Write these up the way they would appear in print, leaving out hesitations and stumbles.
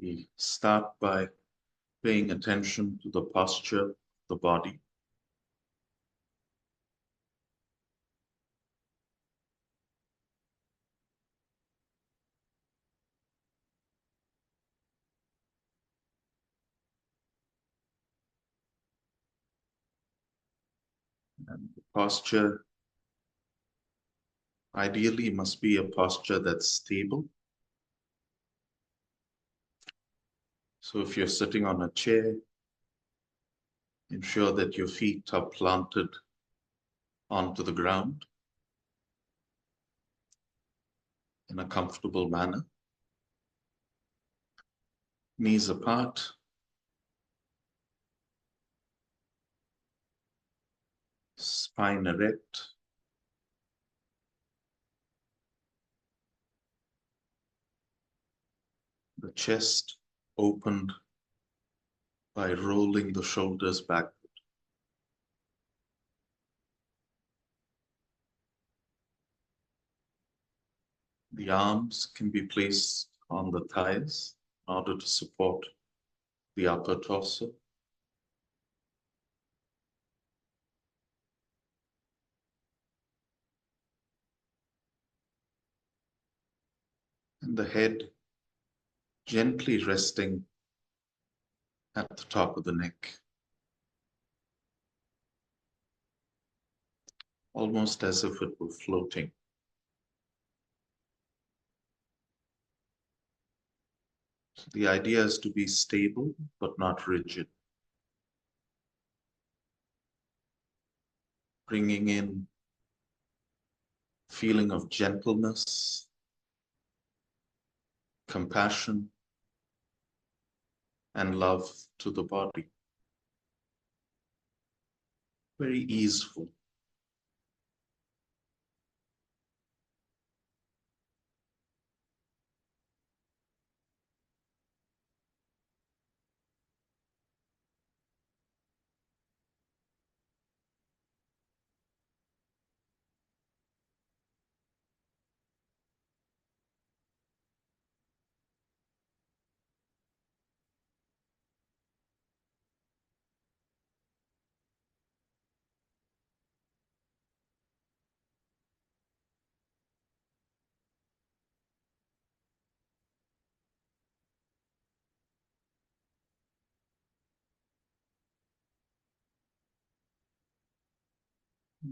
We start by paying attention to the posture of the body. And the posture ideally must be a posture that's stable. So if you're sitting on a chair, ensure that your feet are planted onto the ground in a comfortable manner. Knees apart. Spine erect. The chest opened by rolling the shoulders backward. The arms can be placed on the thighs in order to support the upper torso. And the head gently resting at the top of the neck, almost as if it were floating. So the idea is to be stable but not rigid, bringing in feeling of gentleness, compassion, and love to the body. Very easeful.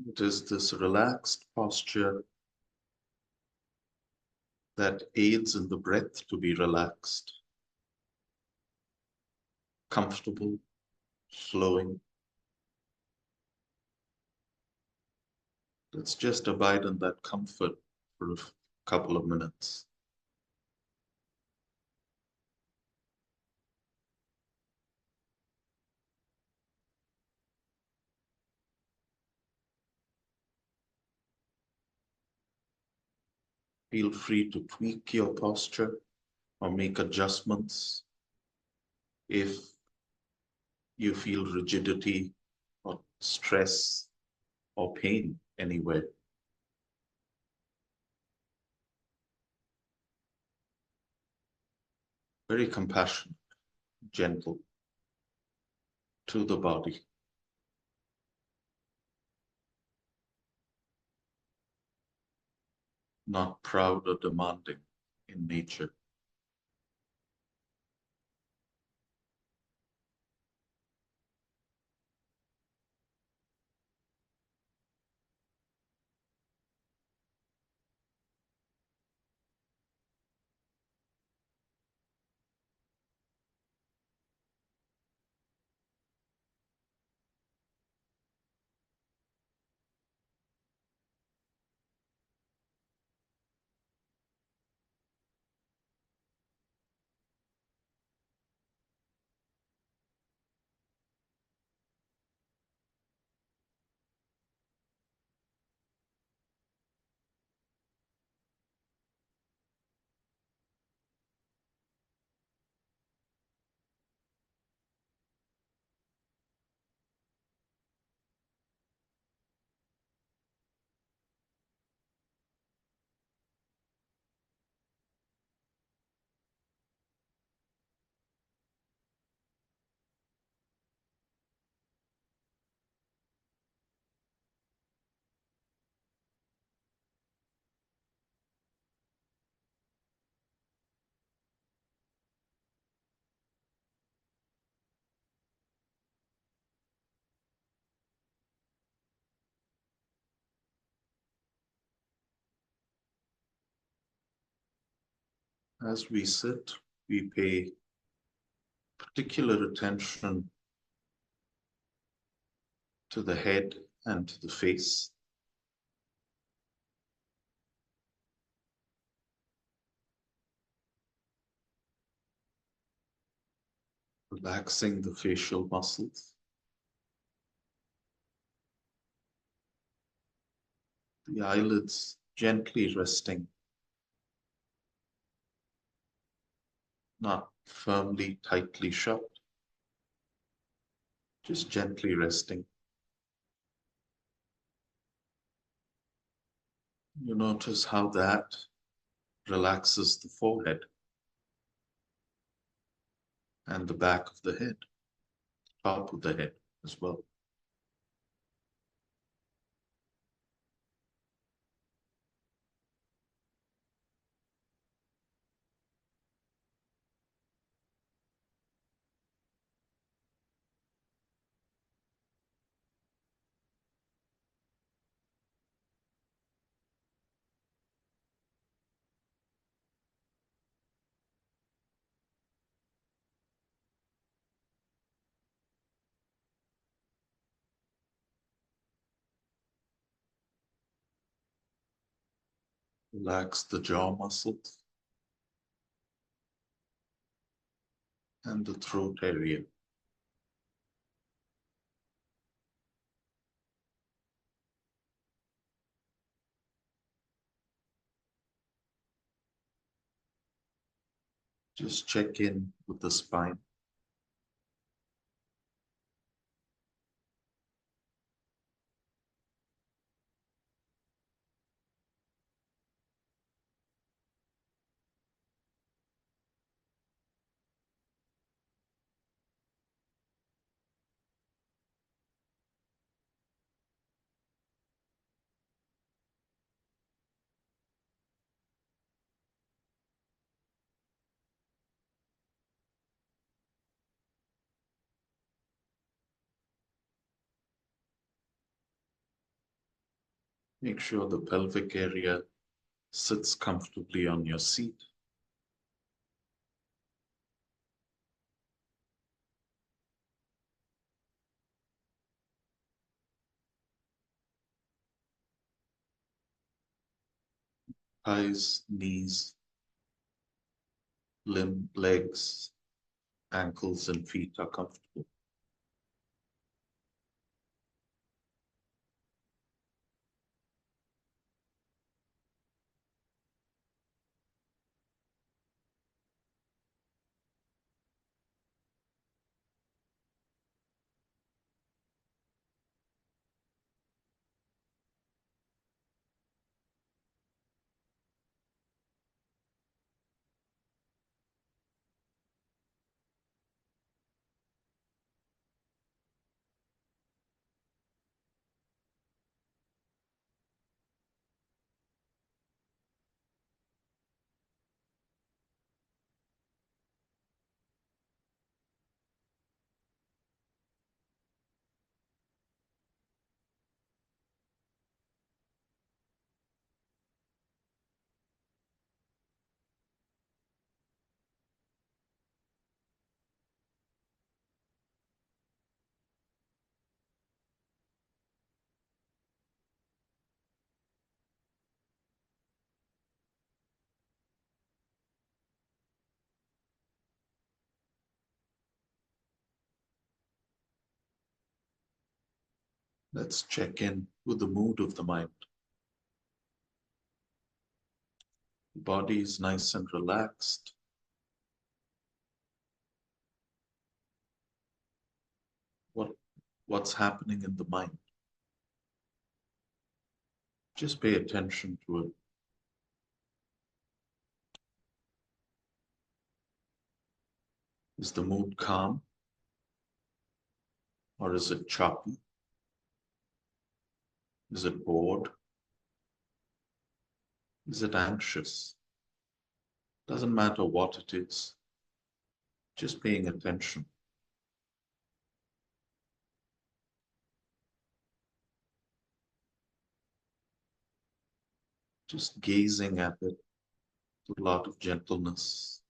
It is this relaxed posture that aids in the breath to be relaxed, comfortable, flowing. Let's just abide in that comfort for a couple of minutes. Feel free to tweak your posture or make adjustments if you feel rigidity or stress or pain anywhere. Very compassionate, gentle to the body. Not proud or demanding in nature. As we sit, we pay particular attention to the head and to the face. Relaxing the facial muscles, the eyelids gently resting, not firmly, tightly shut, just gently resting. You notice how that relaxes the forehead and the back of the head, top of the head as well. Relax the jaw muscles and the throat area. Just check in with the spine. Make sure the pelvic area sits comfortably on your seat. Thighs, knees, legs, ankles, and feet are comfortable. Let's check in with the mood of the mind. The body is nice and relaxed. What's happening in the mind? Just pay attention to it. Is the mood calm? Or is it choppy? Is it bored? Is it anxious? Doesn't matter what it is. Just paying attention. Just gazing at it, a lot of gentleness,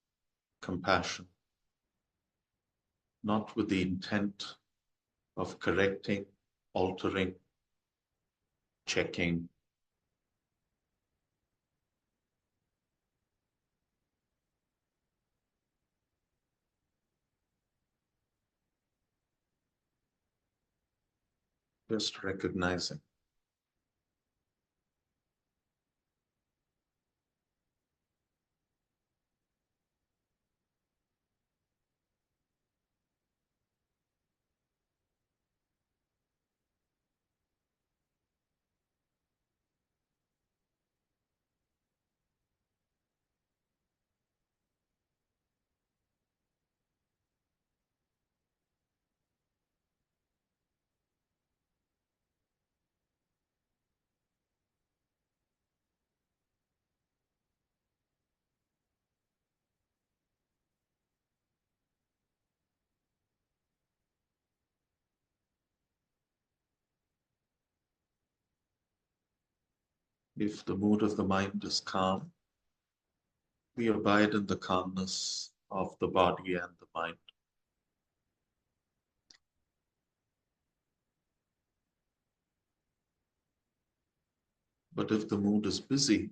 compassion, not with the intent of correcting, altering, checking, just recognizing. If the mood of the mind is calm, we abide in the calmness of the body and the mind. But if the mood is busy,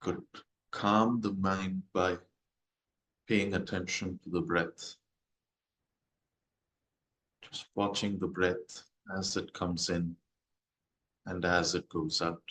could calm the mind by paying attention to the breath, just watching the breath as it comes in and as it goes out.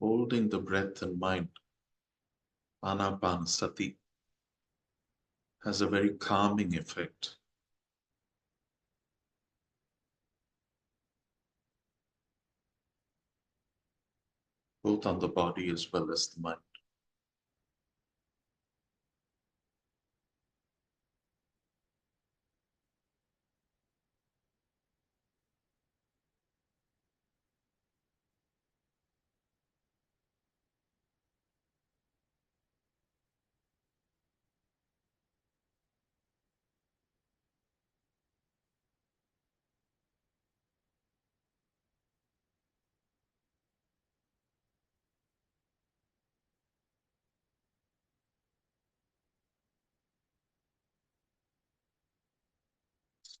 Holding the breath in mind, anapanasati, has a very calming effect, both on the body as well as the mind.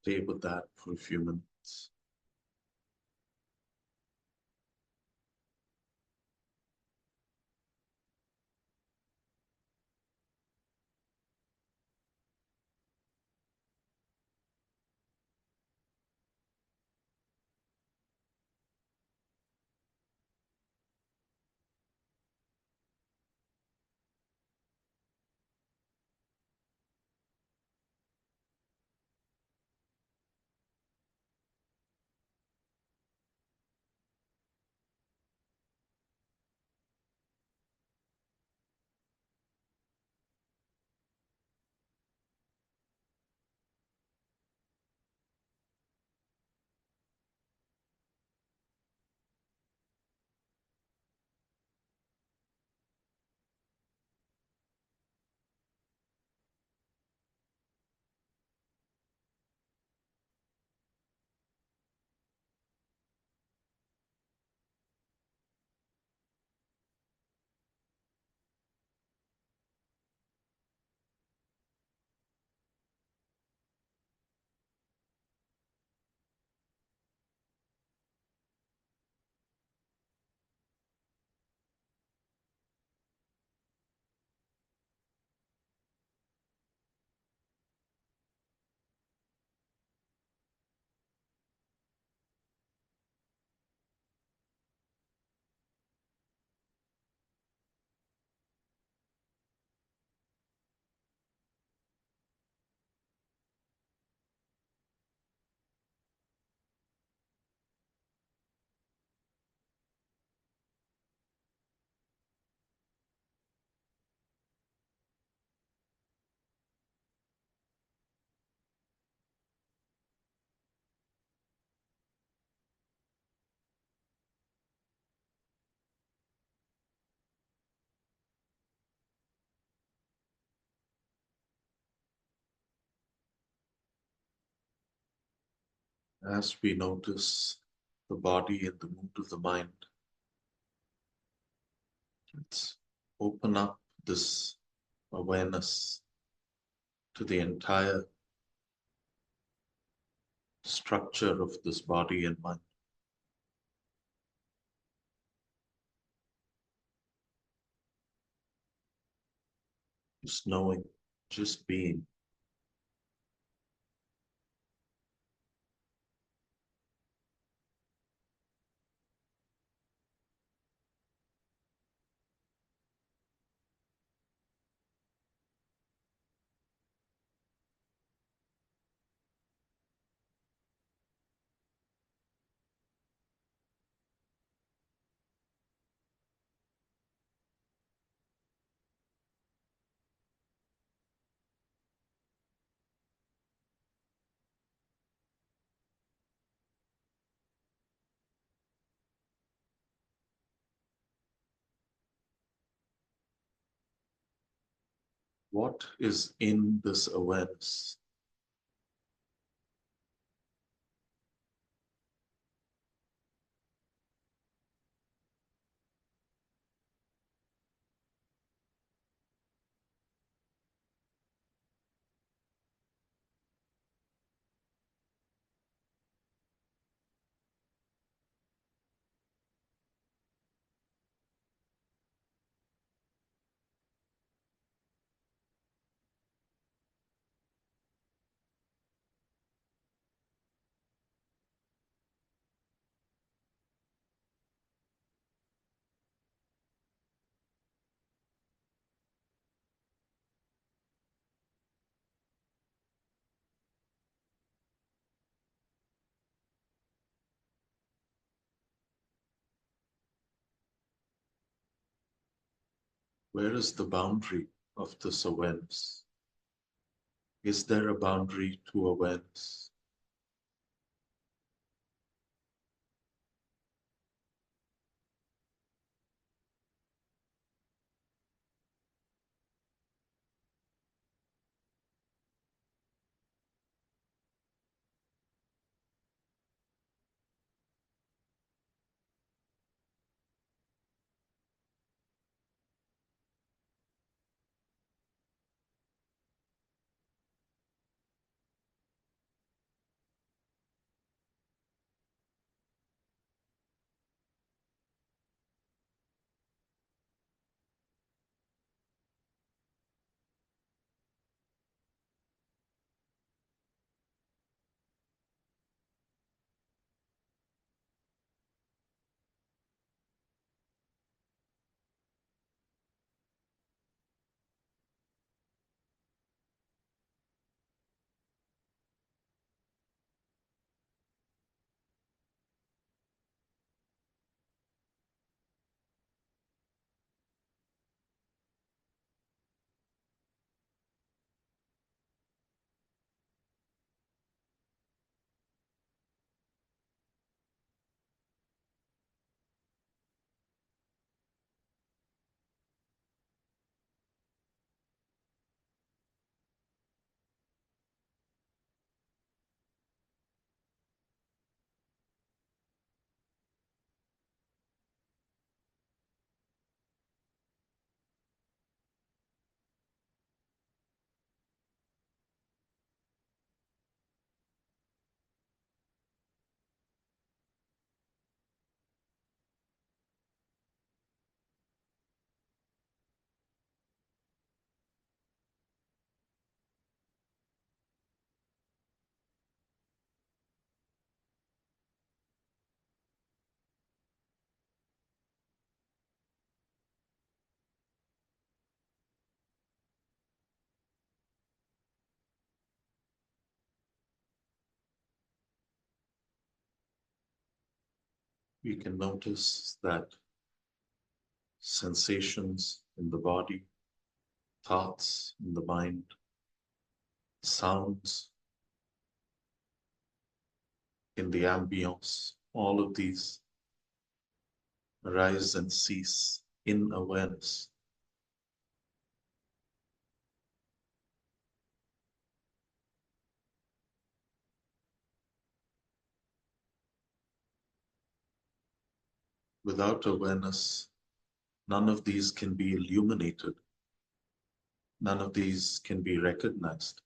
Stay with that for a few minutes. As we notice the body and the mood of the mind, let's open up this awareness to the entire structure of this body and mind. Just knowing, just being. What is in this awareness? Where is the boundary of this awareness? Is there a boundary to awareness? We can notice that sensations in the body, thoughts in the mind, sounds in the ambience, all of these arise and cease in awareness. Without awareness, none of these can be illuminated. None of these can be recognized.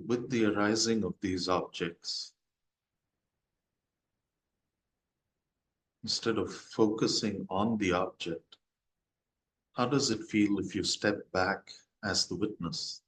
With the arising of these objects, instead of focusing on the object, how does it feel if you step back as the witness?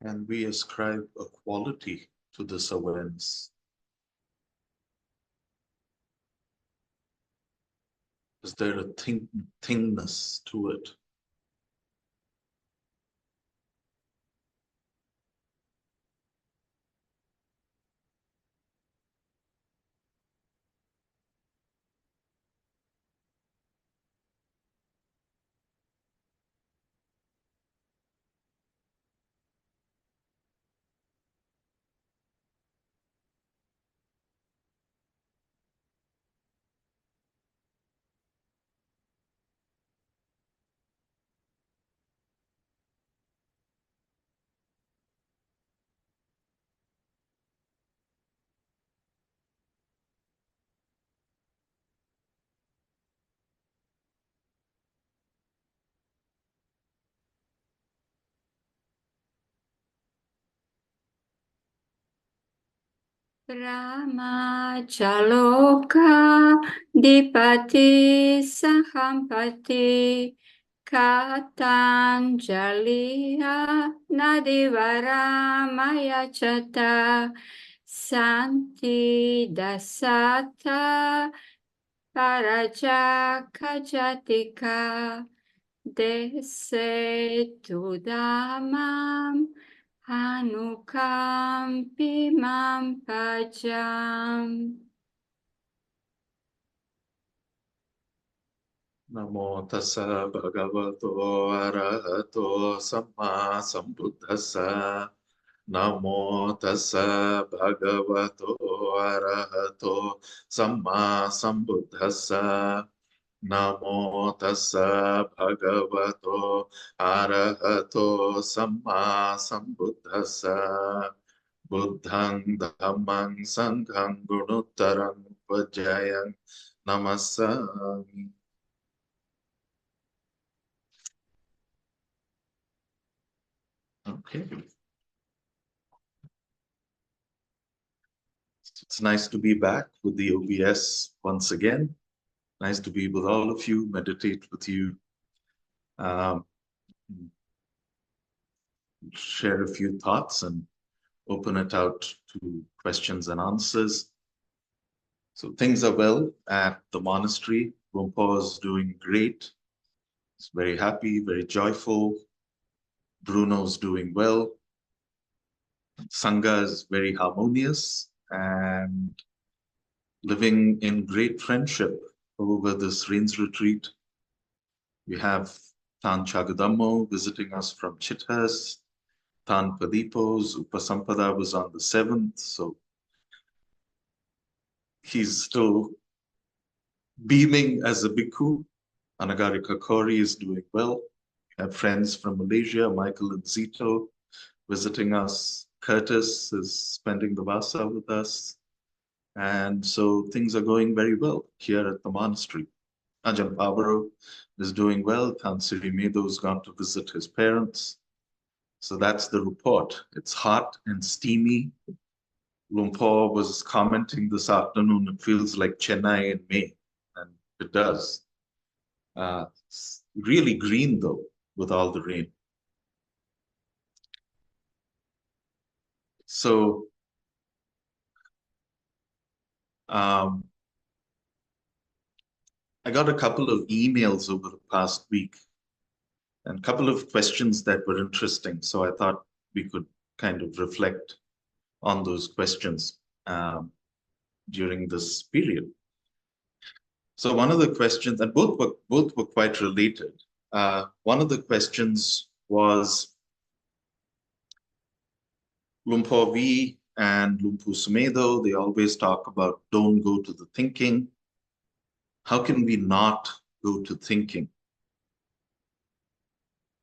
And we ascribe a quality to this awareness. Is there a thingness to it? Brahma Jaloka Dipati Sahampati Katanjaliya Nadivara Maya Chata Santi Dasata Paraja Kajatika Dese Tudamam Anukampi Mampajam. Namo tassa bhagavato arahato samma sambuddhassa. Namo tassa bhagavato arahato samma sambuddhassa. Namo tassa bhagavato arahato samma sambuddhassa. Buddhang dhammang sanghang gunuttaram vajayang namasami. Okay. It's nice to be back with the OBS once again. Nice to be with all of you, meditate with you, share a few thoughts and open it out to questions and answers. So things are well at the monastery. Rumpo is doing great. He's very happy, very joyful. Bruno's doing well. Sangha is very harmonious and living in great friendship over this rains retreat. We have Tan Chagadammo visiting us from Chithas, Tan Padipo's Upasampada was on the 7th, so he's still beaming as a bhikkhu. Anagarika Kori is doing well. We have friends from Malaysia, Michael and Zito, visiting us. Curtis is spending the Vasa with us. And so things are going very well here at the monastery. Ajahn Pavaro is doing well. Tansiri Medo has gone to visit his parents. So that's the report. It's hot and steamy. Lumpur was commenting this afternoon, it feels like Chennai in May, and it does. It's really green though, with all the rain. So I got a couple of emails over the past week and a couple of questions that were interesting. So I thought we could kind of reflect on those questions during this period. So one of the questions, and both were quite related. One of the questions was, Lumpur V and Lumpur Sumedo, they always talk about don't go to the thinking. How can we not go to thinking?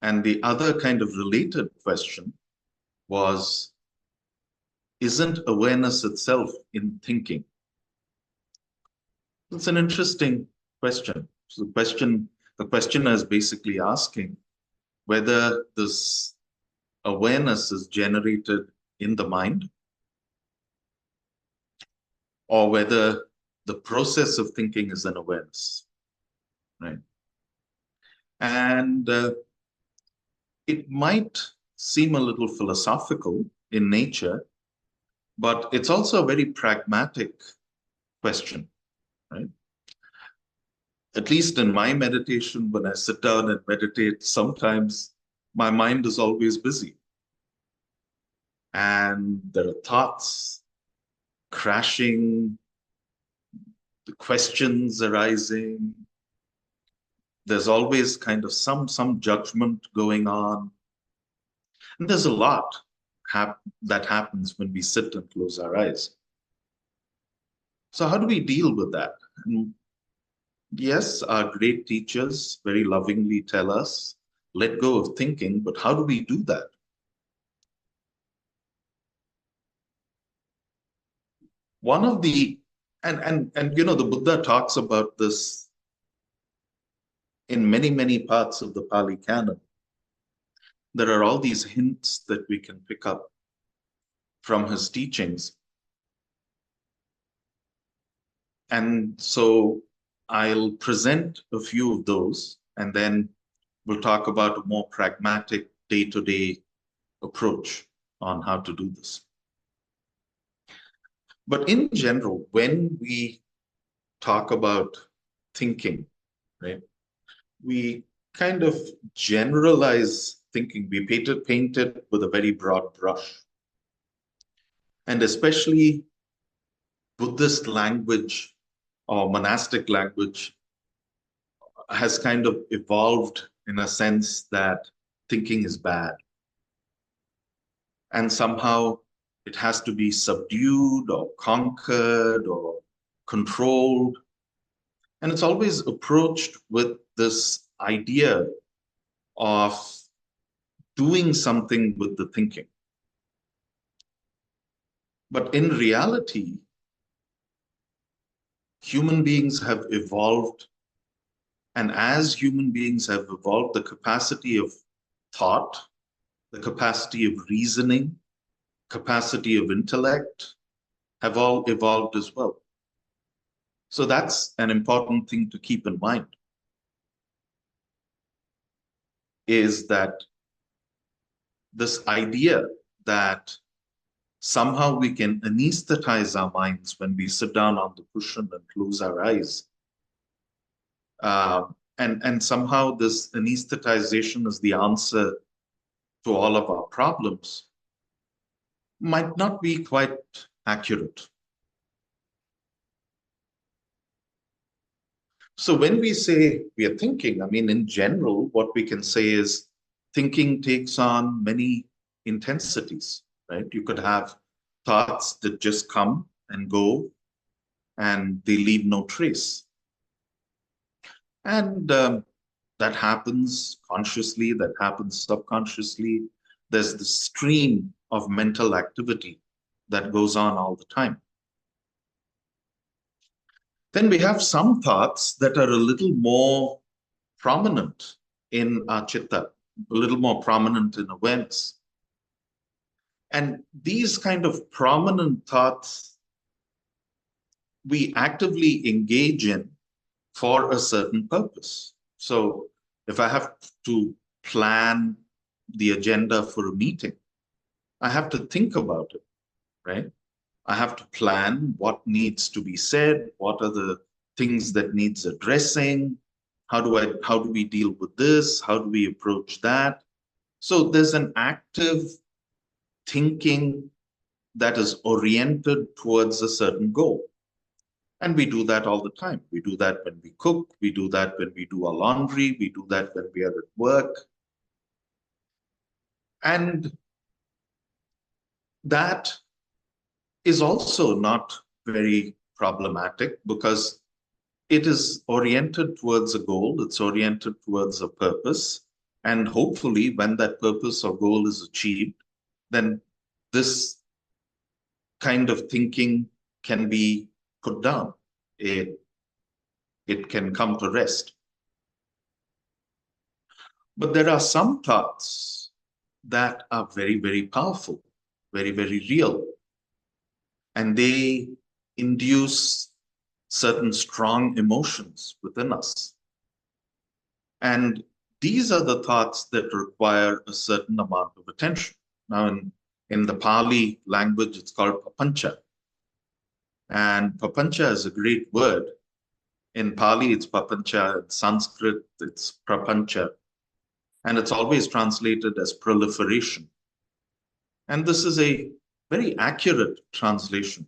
And the other kind of related question was, isn't awareness itself in thinking? It's an interesting question. So the questioner is basically asking whether this awareness is generated in the mind or whether the process of thinking is an awareness, right? And it might seem a little philosophical in nature, but it's also a very pragmatic question, right? At least in my meditation, when I sit down and meditate, sometimes my mind is always busy. And there are thoughts crashing, the questions arising. There's always kind of some judgment going on. And there's a lot that happens when we sit and close our eyes. So how do we deal with that? And yes, our great teachers very lovingly tell us, let go of thinking, but how do we do that? One of the, and you know, the Buddha talks about this in many parts of the Pali Canon. There are all these hints that we can pick up from his teachings. And so I'll present a few of those, and then we'll talk about a more pragmatic day-to-day approach on how to do this. But in general, when we talk about thinking, right, we kind of generalize thinking. We paint it with a very broad brush. And especially Buddhist language or monastic language has kind of evolved in a sense that thinking is bad. And somehow it has to be subdued or conquered or controlled. And it's always approached with this idea of doing something with the thinking. But in reality, human beings have evolved, and as human beings have evolved, the capacity of thought, the capacity of reasoning, capacity of intellect have all evolved as well. So that's an important thing to keep in mind, is that this idea that somehow we can anesthetize our minds when we sit down on the cushion and close our eyes. And somehow this anesthetization is the answer to all of our problems might not be quite accurate. So when we say we are thinking, I mean, in general, what we can say is thinking takes on many intensities, right? You could have thoughts that just come and go and they leave no trace. And that happens consciously, that happens subconsciously. There's the stream of mental activity that goes on all the time. Then we have some thoughts that are a little more prominent in our chitta, a little more prominent in awareness. And these kind of prominent thoughts we actively engage in for a certain purpose. So if I have to plan the agenda for a meeting, I have to think about it, right? I have to plan what needs to be said, what are the things that needs addressing, how do we deal with this, how do we approach that? So there's an active thinking that is oriented towards a certain goal. And we do that all the time. We do that when we cook, we do that when we do our laundry, we do that when we are at work. And that is also not very problematic because it is oriented towards a goal, it's oriented towards a purpose. And hopefully, when that purpose or goal is achieved, then this kind of thinking can be put down. It can come to rest. But there are some thoughts that are very, very powerful, very, very real. And they induce certain strong emotions within us. And these are the thoughts that require a certain amount of attention. Now, in the Pali language, it's called papancha. And papancha is a great word. In Pali, it's papancha. In Sanskrit, it's prapancha. And it's always translated as proliferation. And this is a very accurate translation.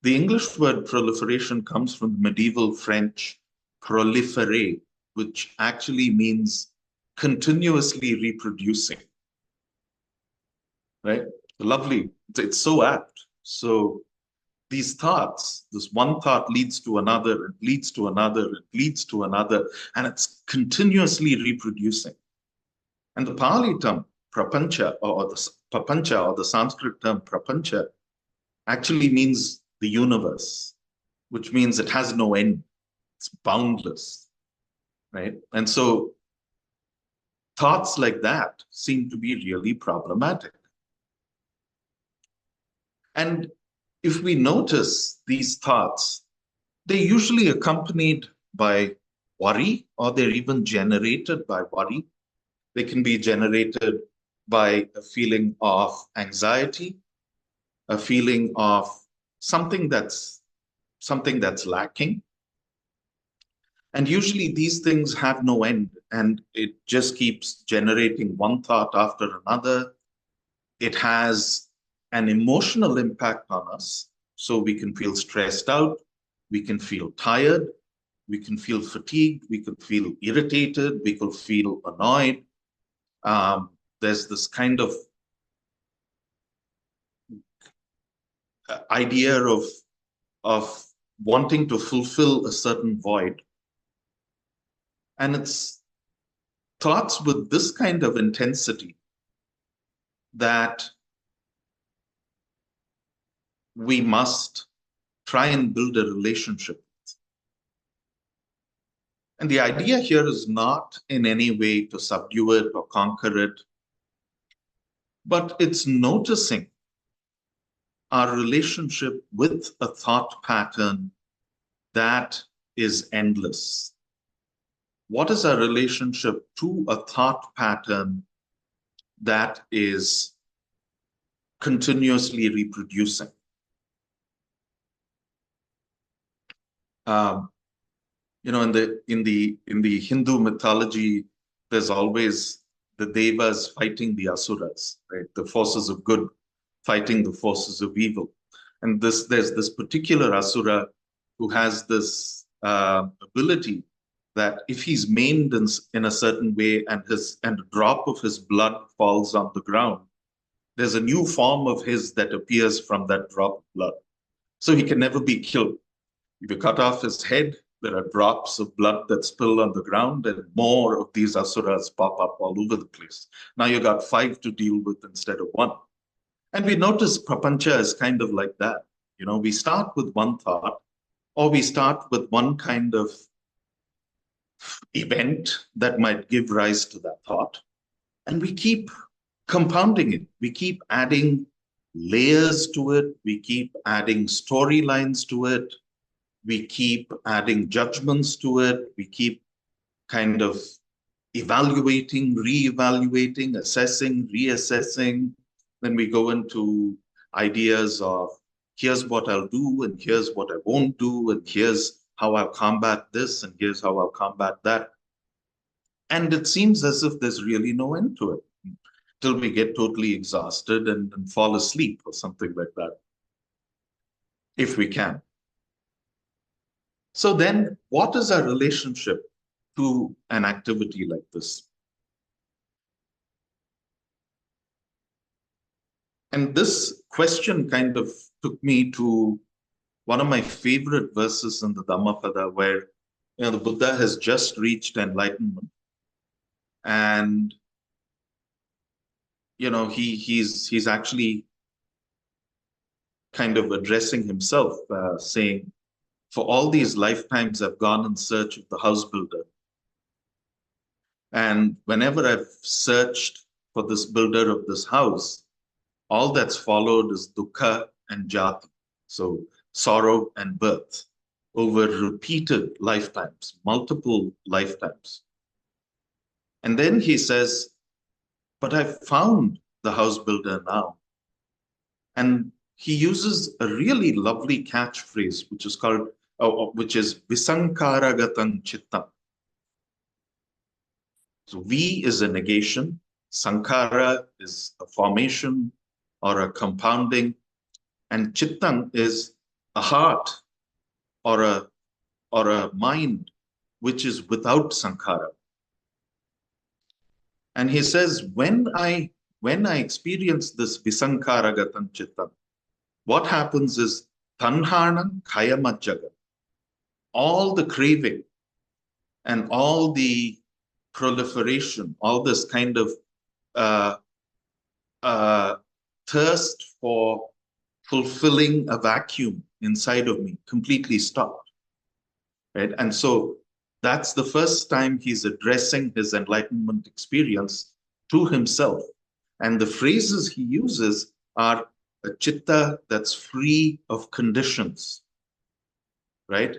The English word proliferation comes from the medieval French proliférer, which actually means continuously reproducing. Right? Lovely. It's so apt. So these thoughts, this one thought leads to another, it leads to another, it leads to another, and it's continuously reproducing. And the Pali term prapancha or the papancha or the Sanskrit term prapancha actually means the universe, which means it has no end. It's boundless, right? And so thoughts like that seem to be really problematic. And if we notice these thoughts, they're usually accompanied by worry, or they're even generated by worry. They can be generated by a feeling of anxiety, a feeling of something that's lacking. And usually these things have no end, and it just keeps generating one thought after another. It has an emotional impact on us. So we can feel stressed out, we can feel tired, we can feel fatigued, we can feel irritated, we can feel annoyed. There's this kind of idea of wanting to fulfill a certain void. And it's thoughts with this kind of intensity that we must try and build a relationship with. And the idea here is not in any way to subdue it or conquer it, but it's noticing our relationship with a thought pattern that is endless. What is our relationship to a thought pattern that is continuously reproducing? You know, in the Hindu mythology, there's always the devas fighting the asuras, right? The forces of good fighting the forces of evil. And there's this particular asura who has this ability that if he's maimed in a certain way and a drop of his blood falls on the ground, there's a new form of his that appears from that drop of blood. So he can never be killed. If you cut off his head, there are drops of blood that spill on the ground, and more of these asuras pop up all over the place. Now you got 5 to deal with instead of 1. And we notice prapancha is kind of like that. We start with one thought, or we start with one kind of event that might give rise to that thought, and we keep compounding it. We keep adding layers to it. We keep adding storylines to it. We keep adding judgments to it. We keep kind of evaluating, re-evaluating, assessing, reassessing. Then we go into ideas of here's what I'll do, and here's what I won't do, and here's how I'll combat this, and here's how I'll combat that. And it seems as if there's really no end to it till we get totally exhausted and fall asleep or something like that, if we can. So then, what is our relationship to an activity like this? And this question kind of took me to one of my favorite verses in the Dhammapada, where the Buddha has just reached enlightenment, and he's actually kind of addressing himself, saying, for all these lifetimes I've gone in search of the house builder, and whenever I've searched for this builder of this house, all that's followed is dukkha and jati, so sorrow and birth, over repeated lifetimes, multiple lifetimes. And then he says, but I've found the house builder now. And he uses a really lovely catchphrase, which is visankaragatan chittam. So V is a negation, sankara is a formation or a compounding, and chittam is a heart or a mind which is without sankhara. And he says, when I experience this visankaragatan chittam, what happens is tanhanam kayamajjagat. All the craving and all the proliferation, all this kind of thirst for fulfilling a vacuum inside of me completely stopped. Right? And so that's the first time he's addressing his enlightenment experience to himself. And the phrases he uses are a chitta that's free of conditions, right?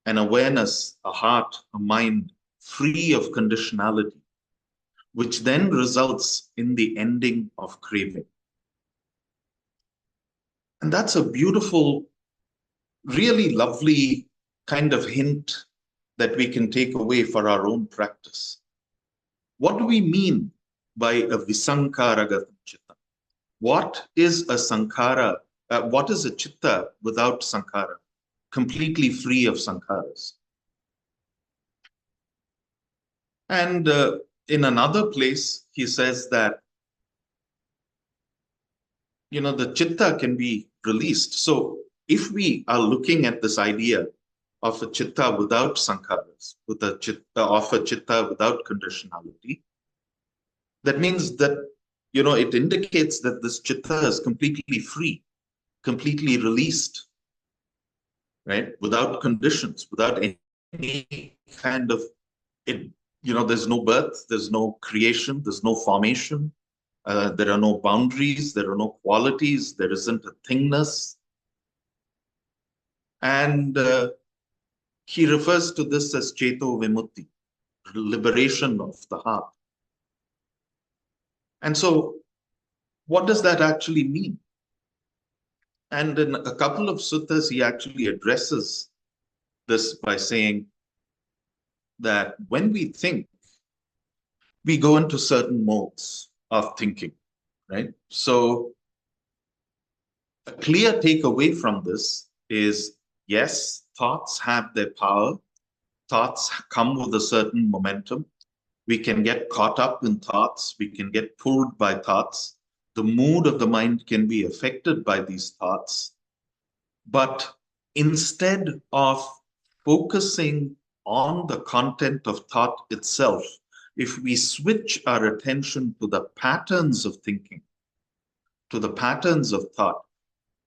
An awareness, a heart, a mind free of conditionality, which then results in the ending of craving. And that's a beautiful, really lovely kind of hint that we can take away for our own practice. What do we mean by a visankaragata chitta? What is a sankhara? What is a chitta without sankhara? Completely free of sankharas. And in another place, he says that, the chitta can be released. So if we are looking at this idea of a chitta without sankharas, of a chitta without conditionality, that means that, it indicates that this chitta is completely free, completely released, right? Without conditions, without any kind of, there's no birth, there's no creation, there's no formation, there are no boundaries, there are no qualities, there isn't a thingness. And he refers to this as cheto vimutti, liberation of the heart. And so, what does that actually mean? And in a couple of suttas, he actually addresses this by saying that when we think, we go into certain modes of thinking, right? So a clear takeaway from this is, yes, thoughts have their power. thoughts come with a certain momentum. We can get caught up in thoughts. We can get pulled by thoughts. The mood of the mind can be affected by these thoughts. But instead of focusing on the content of thought itself, if we switch our attention to the patterns of thinking, to the patterns of thought,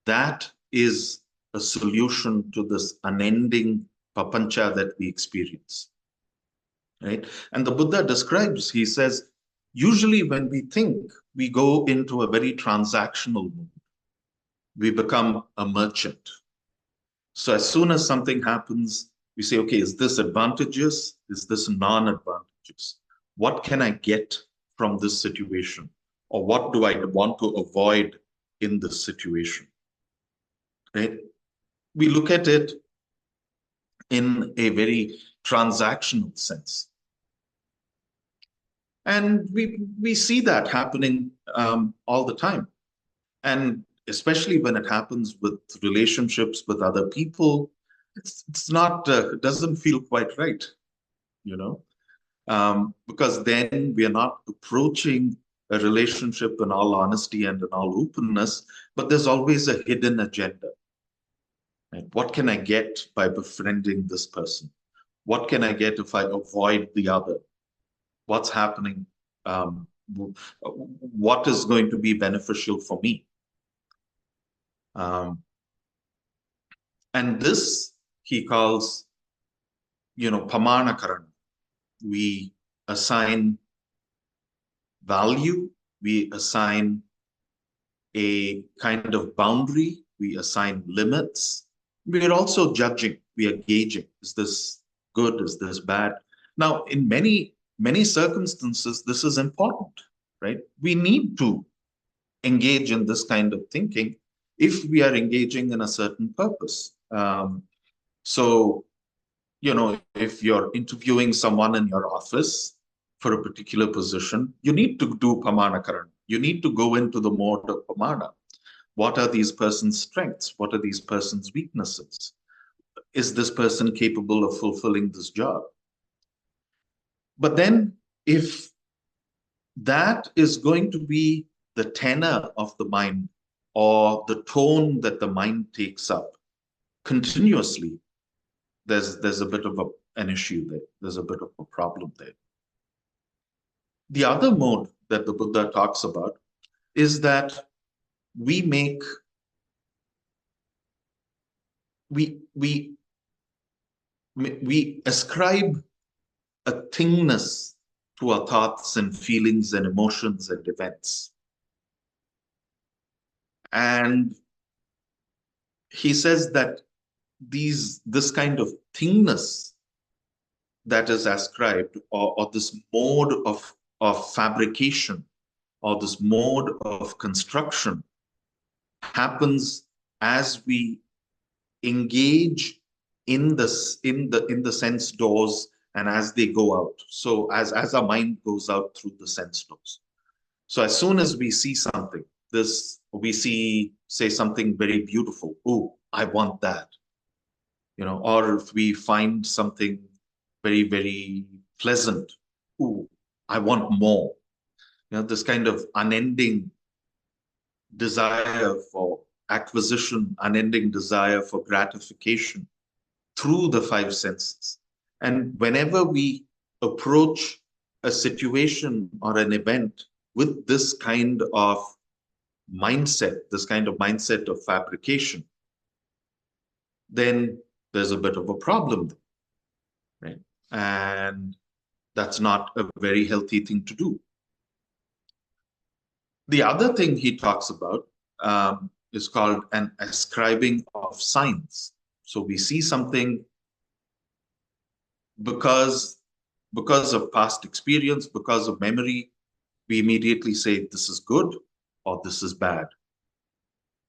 that is a solution to this unending papancha that we experience. Right? And the Buddha describes, he says, usually when we think, we go into a very transactional mood. We become a merchant. So as soon as something happens, we say, okay, is this advantageous? Is this non-advantageous? What can I get from this situation? Or what do I want to avoid in this situation? Right? We look at it in a very transactional sense. And we see that happening all the time. And especially when it happens with relationships with other people, it's not, it doesn't feel quite right, you know, because then we are not approaching a relationship in all honesty and in all openness, but there's always a hidden agenda. Right? What can I get by befriending this person? What can I get if I avoid the other? What's happening? What is going to be beneficial for me? And this he calls, you know, pamanakaran. We assign value, we assign a kind of boundary, we assign limits. We are also judging, we are gauging. Is this good? Is this bad? Now, in many circumstances, this is important, right? We need to engage in this kind of thinking if we are engaging in a certain purpose. So, you know, if you're interviewing someone in your office for a particular position, you need to do pamanakaran. You need to go into the mode of pamana. What are these person's strengths? What are these person's weaknesses? Is this person capable of fulfilling this job? But then if that is going to be the tenor of the mind or the tone that the mind takes up continuously, there's a bit of an issue there. There's a bit of a problem there. The other mode that the Buddha talks about is that we ascribe a thingness to our thoughts and feelings and emotions and events. And he says that this kind of thingness that is ascribed, or this mode of fabrication, or this mode of construction, happens as we engage in the sense doors and as they go out. So as our mind goes out through the sense doors. So as soon as we see something, we see, say, something very beautiful. Oh, I want that. You know, or if we find something very, very pleasant. Oh, I want more. You know, this kind of unending desire for acquisition, unending desire for gratification through the five senses. And whenever we approach a situation or an event with this kind of mindset, of fabrication, then there's a bit of a problem, right? And that's not a very healthy thing to do. The other thing he talks about is called an ascribing of signs. So we see something because of past experience, because of memory, we immediately say this is good or this is bad,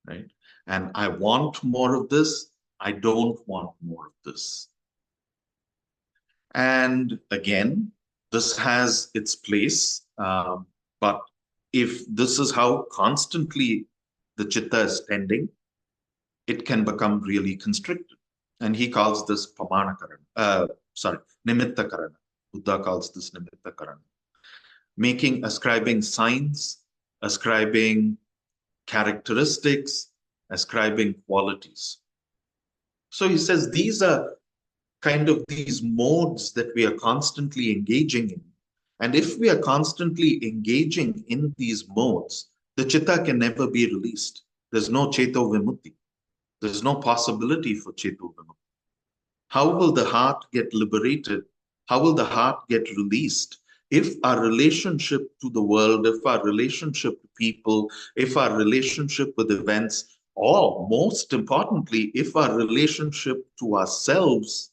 right? And I want more of this. I don't want more of this. And again, this has its place, but if this is how constantly the chitta is tending, it can become really constricted. And he calls this pamanakaran, Nimitta Karana. Buddha calls this Nimitta Karana. Ascribing signs, ascribing characteristics, ascribing qualities. So he says these are kind of these modes that we are constantly engaging in. And if we are constantly engaging in these modes, the chitta can never be released. There's no cheto vimutti. There's no possibility for cheto vimutti. How will the heart get liberated? How will the heart get released? If our relationship to the world, if our relationship to people, if our relationship with events, or most importantly, if our relationship to ourselves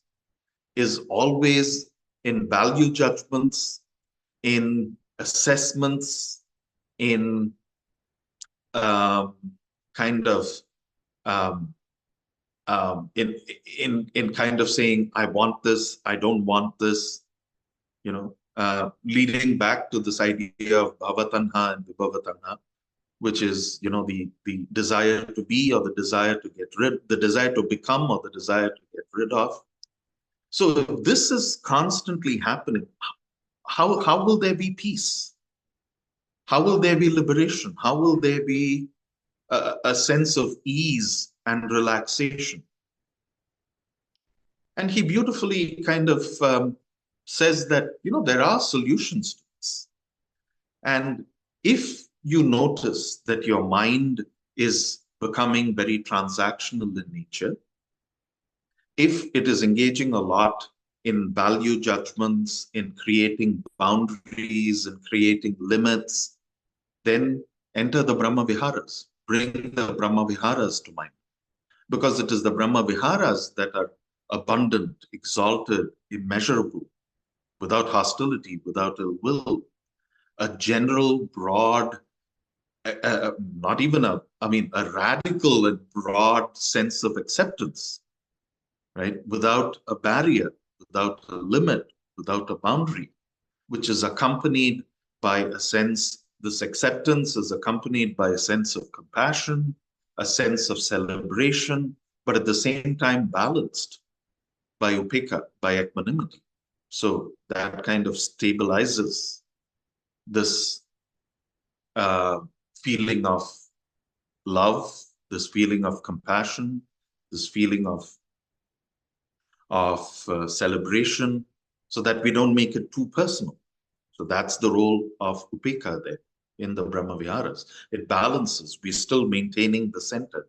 is always in value judgments, in assessments, in kind of in kind of saying, I want this, I don't want this, leading back to this idea of bhavatanha and vibhavatanha, which is, the desire to be or the desire to get rid, the desire to become or the desire to get rid of. So if this is constantly happening, how will there be peace? How will there be liberation? How will there be a sense of ease and relaxation? And he beautifully kind of says that, there are solutions to this. And if you notice that your mind is becoming very transactional in nature, if it is engaging a lot in value judgments, in creating boundaries and creating limits, then enter the Brahma Viharas. Bring the Brahma Viharas to mind. Because it is the Brahma Viharas that are abundant, exalted, immeasurable, without hostility, without ill will. A general, broad, not even a radical and broad sense of acceptance, right? Without a barrier, without a limit, without a boundary, which is accompanied by a sense, this acceptance is accompanied by a sense of compassion, a sense of celebration, but at the same time balanced by upekkha, by equanimity. So that kind of stabilizes this feeling of love, this feeling of compassion, this feeling of celebration, so that we don't make it too personal. So that's the role of upekkha there in the Brahma Viharas. It balances. We're still maintaining the center.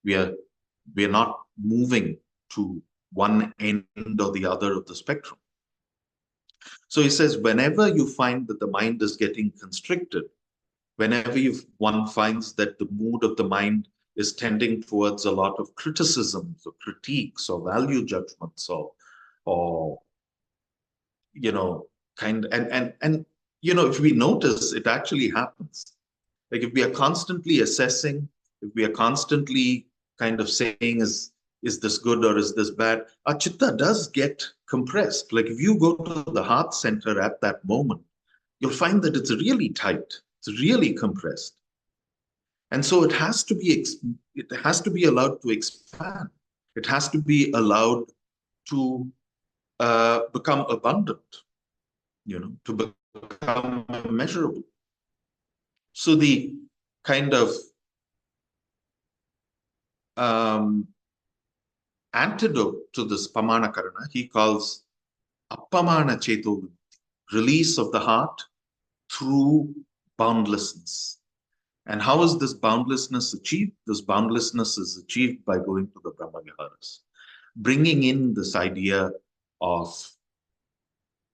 We're not moving to one end or the other of the spectrum. So he says, whenever you find that the mind is getting constricted, whenever one finds that the mood of the mind is tending towards a lot of criticisms or critiques or value judgments or if we notice, it actually happens. Like if we are constantly assessing, if we are constantly kind of saying, is this good or is this bad? Our chitta does get compressed. Like if you go to the heart center at that moment, you'll find that it's really tight. It's really compressed. And so it has to be allowed to expand. It has to be allowed to become abundant, to become measurable. So the kind of antidote to this pamana karana, he calls appamana cheto, release of the heart through boundlessness. And how is this boundlessness achieved? This boundlessness is achieved by going to the Brahma Viharas, bringing in this idea of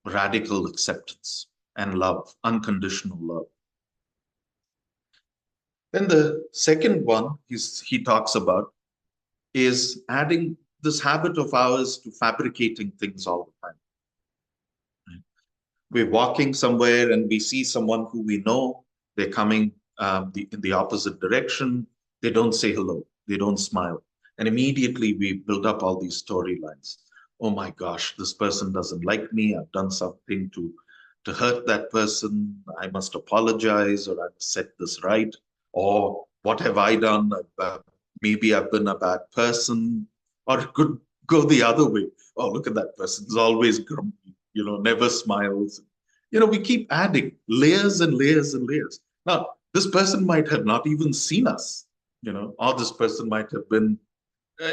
radical acceptance and love, unconditional love. Then the second one he talks about is adding this habit of ours to fabricating things all the time. We're walking somewhere and we see someone who we know, they're coming in the opposite direction. They don't say hello. They don't smile. And immediately we build up all these storylines. Oh my gosh, this person doesn't like me. I've done something to hurt that person. I must apologize, or I've set this right. Or what have I done? Maybe I've been a bad person. Or it could go the other way. Oh, look at that person. He's always grumpy, never smiles. We keep adding layers and layers and layers. Now, this person might have not even seen us, or this person might have been,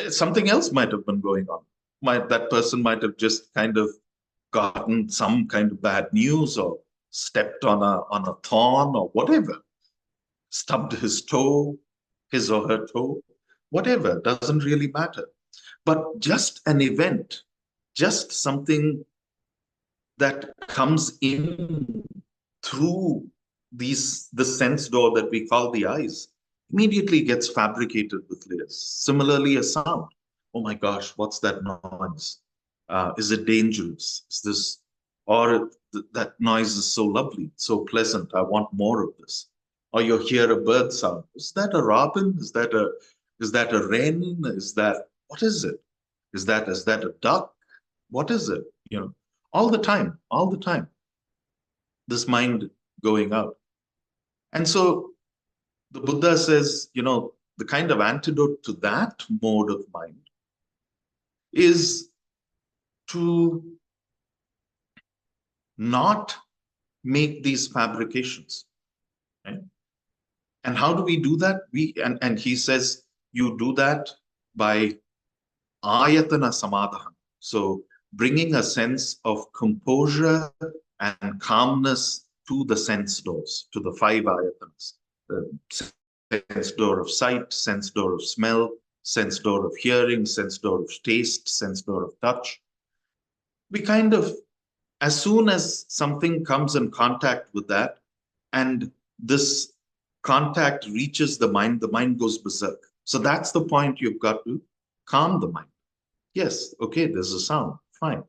something else might have been going on. That person might have just kind of gotten some kind of bad news or stepped on a thorn or whatever, stubbed his or her toe, whatever, doesn't really matter. But just an event, just something that comes in through the sense door that we call the eyes, immediately gets fabricated with layers. Similarly, a sound. Oh my gosh, what's that noise? Is it dangerous? Is this, or that noise is so lovely, so pleasant, I want more of this. Or you hear a bird sound. Is that a robin? Is that a wren? What is it? Is that a duck? What is it? All the time, this mind going out. And so the Buddha says, the kind of antidote to that mode of mind is to not make these fabrications. Right? And how do we do that? And he says, you do that by ayatana samadhan. So bringing a sense of composure and calmness to the sense doors, to the 5 ayatanas. The sense door of sight, sense door of smell, sense door of hearing, sense door of taste, sense door of touch. We kind of, as soon as something comes in contact with that, and this contact reaches the mind goes berserk. So that's the point. You've got to calm the mind. Yes, okay, there's a sound, fine.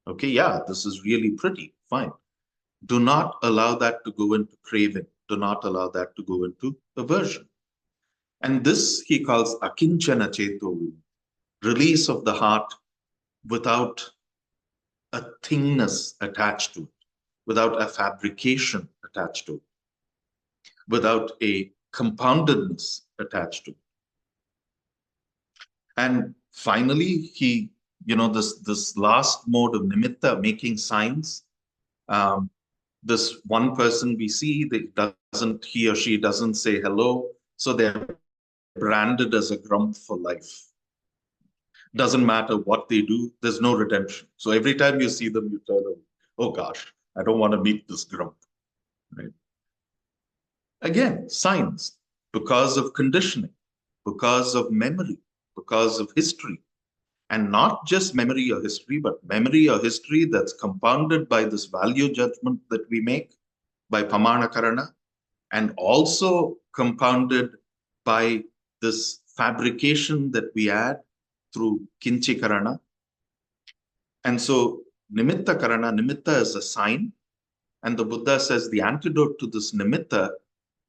Okay, yeah, this is really pretty, fine. Do not allow that to go into craving. Do not allow that to go into aversion. And this he calls akinchana cheto, release of the heart without a thingness attached to it, without a fabrication attached to it, without a compoundedness attached to it. And finally, this last mode of nimitta, making signs. This one person we see, he or she doesn't say hello, so they're branded as a grump for life. Doesn't matter what they do, there's no redemption. So every time you see them, you turn away. Oh gosh, I don't want to meet this grump. Right? Again, signs, because of conditioning, because of memory, because of history. And not just memory or history, but memory or history that's compounded by this value judgment that we make by pamana karana, and also compounded by this fabrication that we add through kinchi karana. And so nimitta karana, nimitta is a sign. And the Buddha says the antidote to this nimitta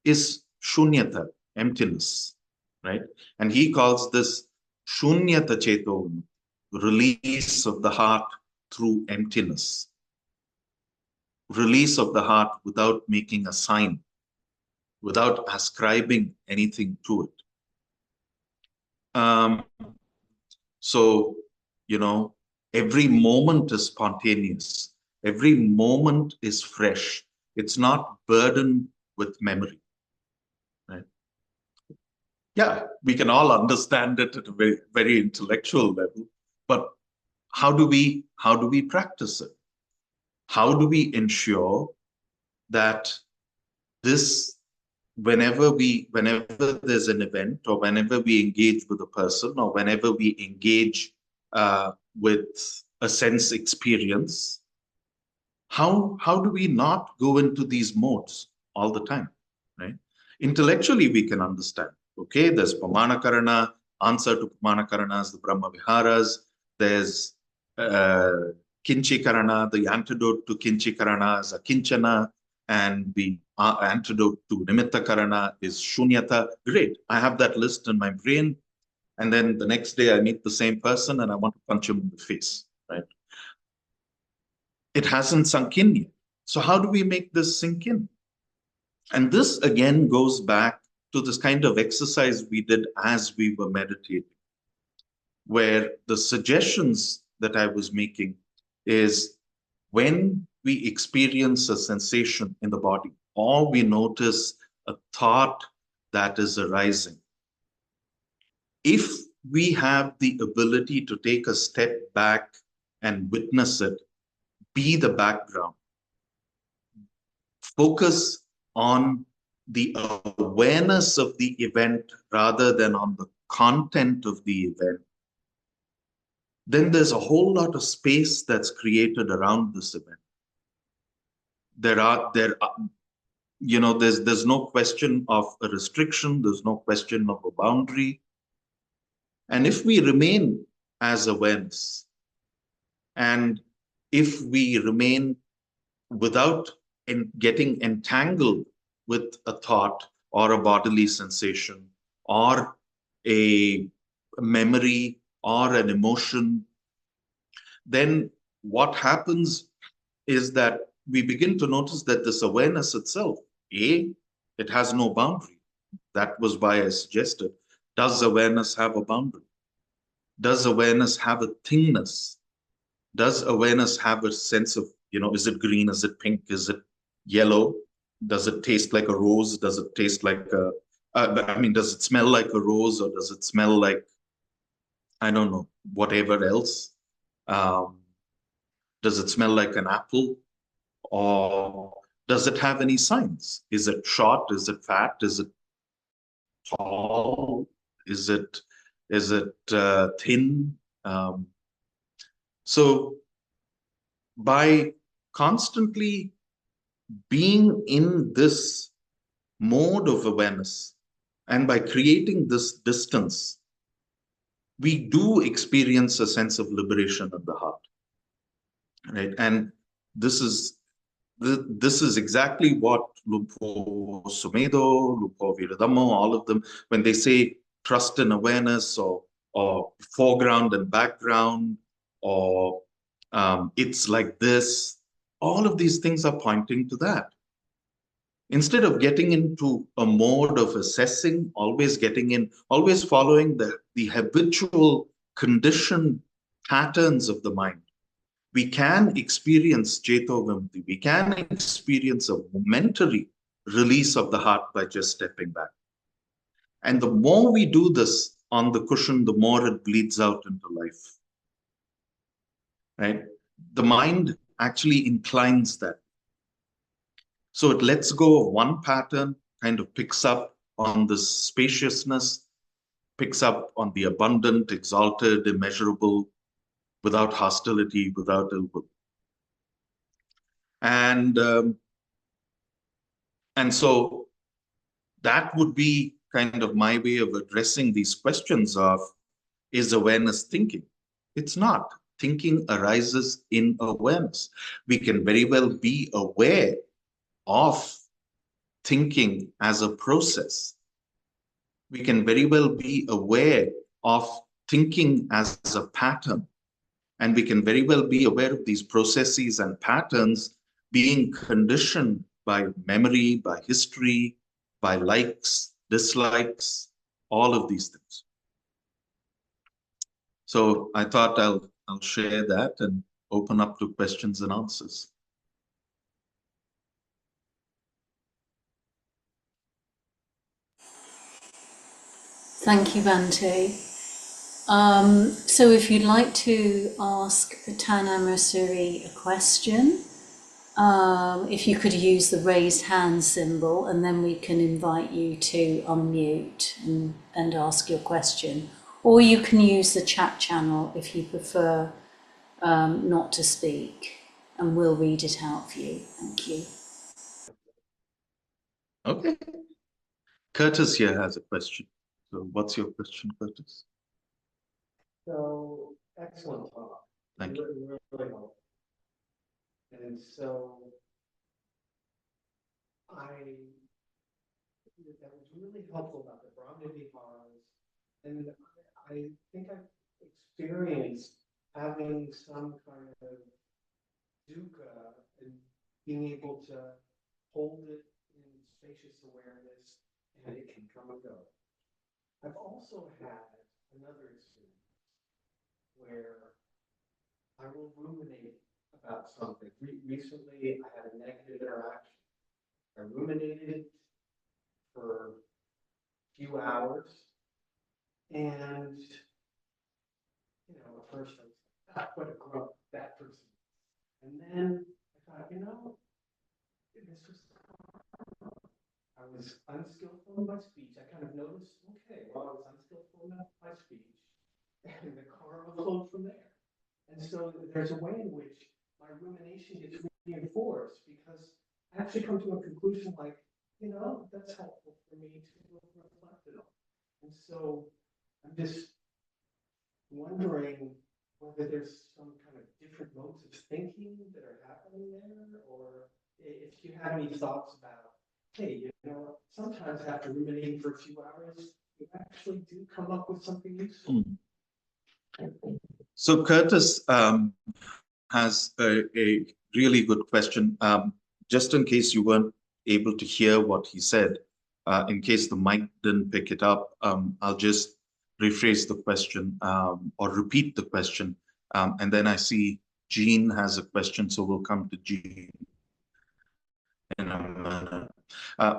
is shunyata, emptiness, right? And he calls this shunyata cheto, release of the heart through emptiness. Release of the heart without making a sign, without ascribing anything to it. So, every moment is spontaneous. Every moment is fresh. It's not burdened with memory. Right? Yeah, we can all understand it at a very, very intellectual level, but how do we practice it? How do we ensure that this, whenever there's an event, or whenever we engage with a person, or whenever we engage with a sense experience, how do we not go into these modes all the time, right? Intellectually, we can understand. Okay, there's pamana karana, answer to pamana karana is the Brahma Viharas. There's kinchi karana, the antidote to kinchi karana is akinchana, and the antidote to nimitta karana is shunyata. Great, I have that list in my brain, and then the next day I meet the same person and I want to punch him in the face, right? It hasn't sunk in yet. So how do we make this sink in? And this again goes back to this kind of exercise we did as we were meditating. where the suggestions that I was making is when we experience a sensation in the body or we notice a thought that is arising, if we have the ability to take a step back and witness it, be the background, focus on the awareness of the event rather than on the content of the event, then there's a whole lot of space that's created around this event. There are, there's no question of a restriction, there's no question of a boundary. And if we remain as awareness, and if we remain without getting entangled with a thought or a bodily sensation or a memory or an emotion, then what happens is that we begin to notice that this awareness itself, it has no boundary. That was why I suggested, does awareness have a boundary? Does awareness have a thingness? Does awareness have a sense of, is it green? Is it pink? Is it yellow? Does it taste like a rose? Does it taste like does it smell like a rose, or does it smell like, I don't know, whatever else? Does it smell like an apple? Or does it have any signs? Is it short? Is it fat? Is it tall? Is it thin? So by constantly being in this mode of awareness and by creating this distance, we do experience a sense of liberation in the heart, right? And this is exactly what Lupo Sumedo, Lupo Viradhammo, all of them, when they say trust and awareness, or foreground and background, or it's like this, all of these things are pointing to that. Instead of getting into a mode of assessing, always following the habitual conditioned patterns of the mind, we can experience Cheto Vimti. We can experience a momentary release of the heart by just stepping back. And the more we do this on the cushion, the more it bleeds out into life. Right? The mind actually inclines that. So it lets go of one pattern, kind of picks up on the spaciousness, picks up on the abundant, exalted, immeasurable, without hostility, without ill will. And so that would be kind of my way of addressing these questions of, is awareness thinking? It's not. Thinking arises in awareness. We can very well be aware of thinking as a process. We can very well be aware of thinking as a pattern. And we can very well be aware of these processes and patterns being conditioned by memory, by history, by likes, dislikes, all of these things. So I thought I'll share that and open up to questions and answers. Thank you, Bhante. So if you'd like to ask Ven Amarasiri a question, if you could use the raised hand symbol, and then we can invite you to unmute and ask your question. Or you can use the chat channel if you prefer not to speak, and we'll read it out for you. Thank you. Okay. Curtis here has a question. So what's your question, Curtis? So, excellent talk. Thank you. Really helpful. And so, that was really helpful about the Brahma Viharas. And I think I've experienced having some kind of dukkha and being able to hold it in spacious awareness, and it can come and go. I've also had another experience where I will ruminate about something. Recently, I had a negative interaction. I ruminated for a few hours, and at first I was like, ah, what a grump that person. And then I thought, this was, I was unskillful in my speech. I kind of noticed, okay, well, I was unskillful in my speech, and the karma flowed from there. And so there's a way in which my rumination gets reinforced, because I actually come to a conclusion like, that's helpful for me to reflect it on. And so I'm just wondering whether there's some kind of different modes of thinking that are happening there, or if you have any thoughts about, hey, sometimes after ruminating for a few hours, you actually do come up with something useful. So Curtis has a really good question. Just in case you weren't able to hear what he said, in case the mic didn't pick it up, I'll just rephrase the question or repeat the question. And then I see Jean has a question, so we'll come to Jean in a minute.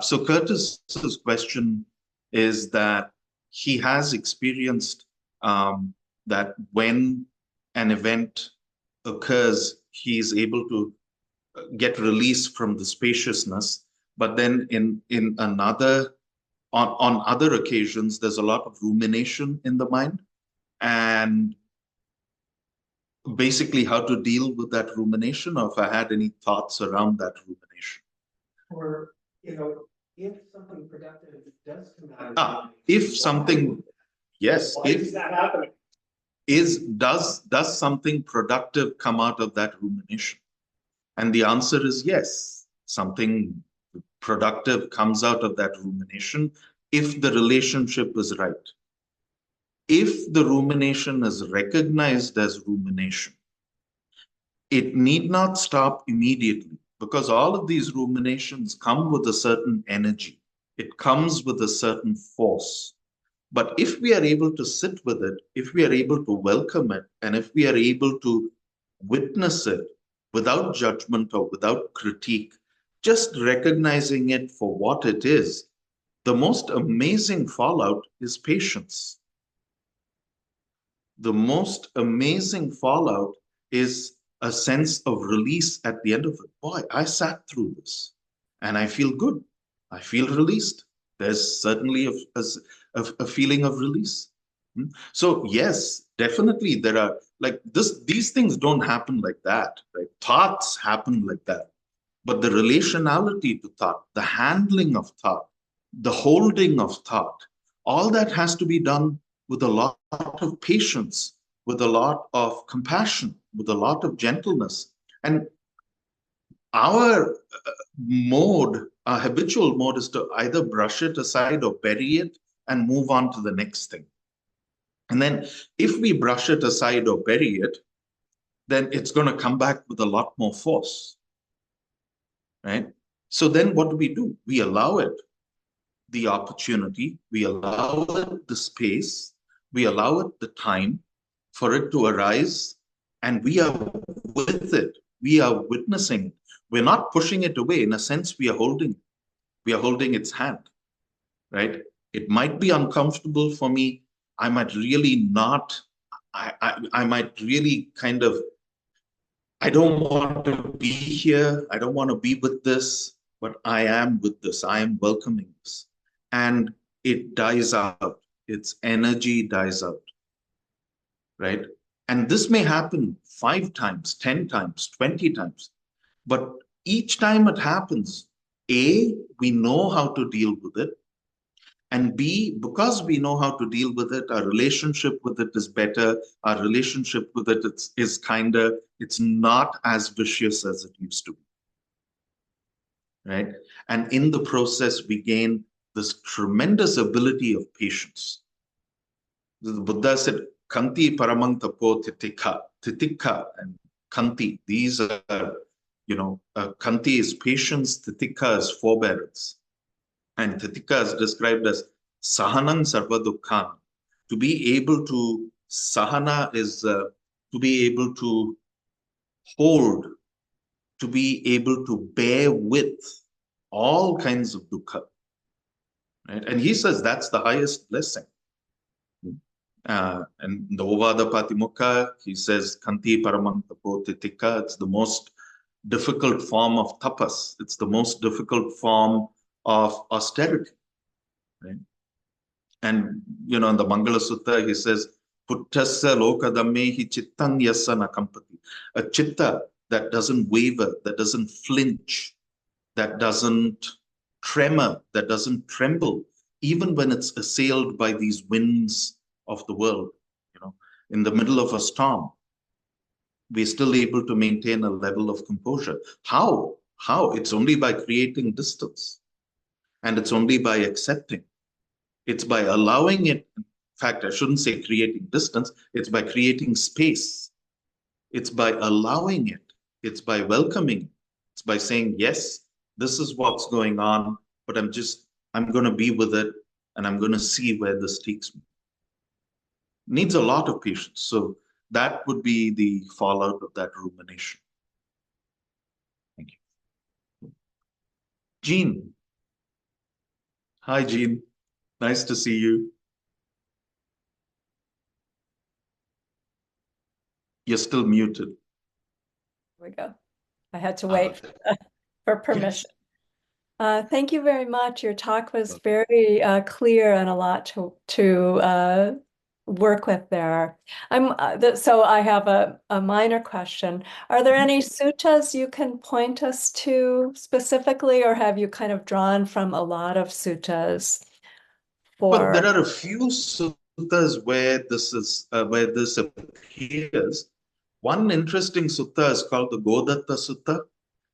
So Curtis's question is that he has experienced that when an event occurs, he is able to get release from the spaciousness, but then on other occasions, there's a lot of rumination in the mind, and basically how to deal with that rumination, or if I had any thoughts around that rumination. Or, if something productive does come out of if something, yes, why is that happening? Does something productive come out of that rumination? And the answer is yes. Something productive comes out of that rumination if the relationship is right. If the rumination is recognized as rumination, it need not stop immediately, because all of these ruminations come with a certain energy. It comes with a certain force. But if we are able to sit with it, if we are able to welcome it, and if we are able to witness it without judgment or without critique, just recognizing it for what it is, the most amazing fallout is patience. The most amazing fallout is a sense of release at the end of it. Boy, I sat through this and I feel good. I feel released. There's certainly a feeling of release. So yes, definitely there are these things don't happen like that, right? Thoughts happen like that. But the relationality to thought, the handling of thought, the holding of thought, all that has to be done with a lot of patience, with a lot of compassion, with a lot of gentleness. And our our habitual mode is to either brush it aside or bury it and move on to the next thing. And then if we brush it aside or bury it, then it's going to come back with a lot more force, right? So then what do? We allow it the opportunity, we allow it the space, we allow it the time for it to arise, and we are with it. We are witnessing it. We're not pushing it away. In a sense, we are holding its hand, right? It might be uncomfortable for me. I might really not, I might really kind of, I don't want to be here. I don't want to be with this, but I am with this. I am welcoming this. And it dies out. Its energy dies out, right? And this may happen 5 times, 10 times, 20 times. But each time it happens, A, we know how to deal with it. And B, because we know how to deal with it, our relationship with it is better. Our relationship with it is kinder. It's not as vicious as it used to be, right? And in the process, we gain this tremendous ability of patience. The Buddha said, Kanti paramang tapo titikha. Titikha and Kanti, these are, Kanti is patience, titikha is forbearance. And titikha is described as sahanang sarva dukkhan, to be able to Sahana is to be able to hold, to be able to bear with all kinds of dukkha. Right? And he says that's the highest blessing. And the Ovada Patimokkha, he says, Kanti Paramam Tapotitika, it's the most difficult form of tapas. It's the most difficult form of austerity. Right? And, in the Mangala Sutta, he says, Puttasya lokadammehi chittang yassa nakampati. A chitta that doesn't waver, that doesn't flinch, that doesn't tremor, that doesn't tremble, even when it's assailed by these winds of the world. In the middle of a storm, we're still able to maintain a level of composure. How? It's only by creating distance. And it's only by accepting. It's by allowing it. In fact, I shouldn't say creating distance. It's by creating space. It's by allowing it. It's by welcoming. It's by saying, yes, this is what's going on, but I'm going to be with it, and I'm going to see where this takes me. Needs a lot of patience. So that would be the fallout of that rumination. Thank you. Jean. Hi, Jean. Nice to see you. You're still muted. There we go. I had to wait for permission. Thank you very much. Your talk was very clear and a lot to work with there. So I have a minor question. Are there any suttas you can point us to specifically, or have you kind of drawn from a lot of suttas? Well, there are a few suttas where this appears. One interesting sutta is called the Godatta Sutta,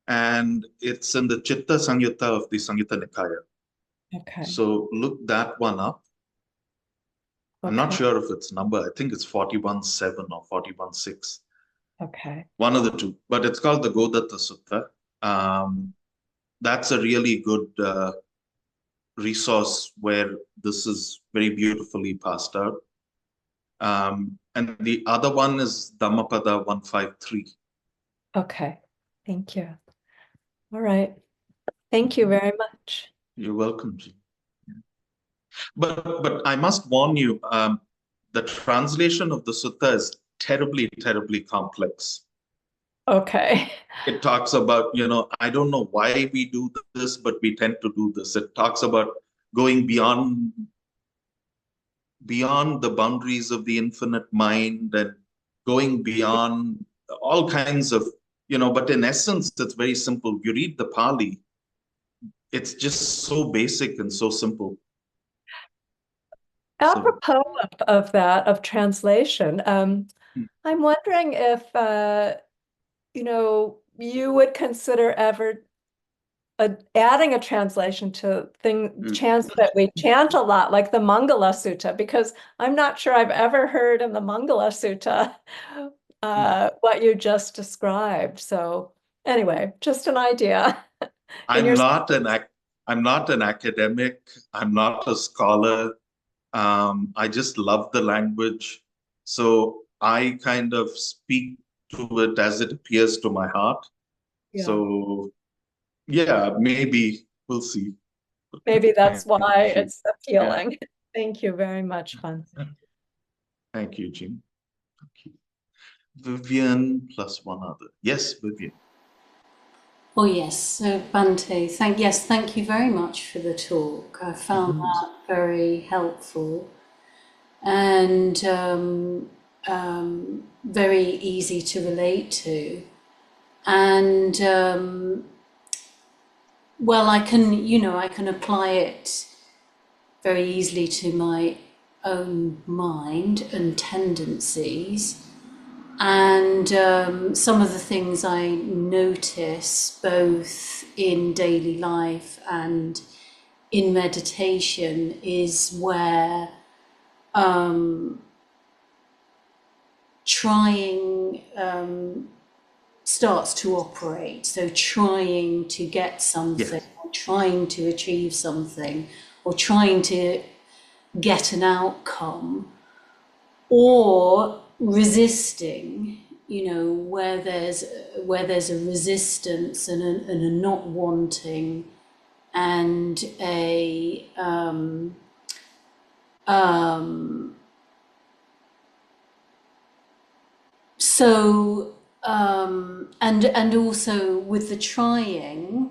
and it's in the Chitta Samyutta of the Samyutta Nikaya. Okay. So look that one up. I'm not sure if it's number. I think it's 41.7 or 41.6. Okay. One of the two. But it's called the Godatta Sutta. That's a really good resource where this is very beautifully passed out. And the other one is Dhammapada 153. Okay. Thank you. All right. Thank you very much. You're welcome, Jean. But I must warn you, the translation of the sutta is terribly, terribly complex. Okay. It talks about, I don't know why we do this, but we tend to do this. It talks about going beyond the boundaries of the infinite mind and going beyond all kinds of, but in essence, it's very simple. You read the Pali, it's just so basic and so simple. Apropos of that, of translation, I'm wondering if, you would consider ever adding a translation to chants that we chant a lot, like the Mangala Sutta, because I'm not sure I've ever heard in the Mangala Sutta what you just described. So anyway, just an idea. I'm not an academic. I'm not a scholar. I just love the language. So I kind of speak to it as it appears to my heart. Yeah. So yeah, maybe we'll see. Maybe that's why it's appealing. Yeah. Thank you very much, Bhante. Thank you, Jean. Thank you. Vivian plus one other. Yes, Vivian. Oh yes, so Bhante, thank you very much for the talk. I found that very helpful and very easy to relate to. And well, I can apply it very easily to my own mind and tendencies. And some of the things I notice both in daily life and in meditation is where trying starts to operate. So trying to get something, or trying to achieve something, or trying to get an outcome or resisting, where there's a resistance and a not wanting and a and also with the trying,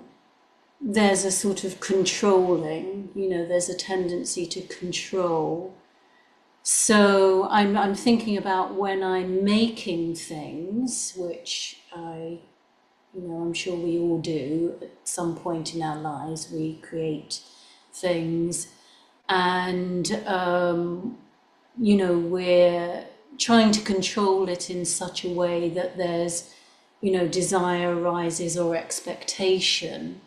there's a sort of controlling, there's a tendency to control. So I'm thinking about when I'm making things, which I'm sure we all do at some point in our lives, we create things, and we're trying to control it in such a way that there's, desire arises or expectation,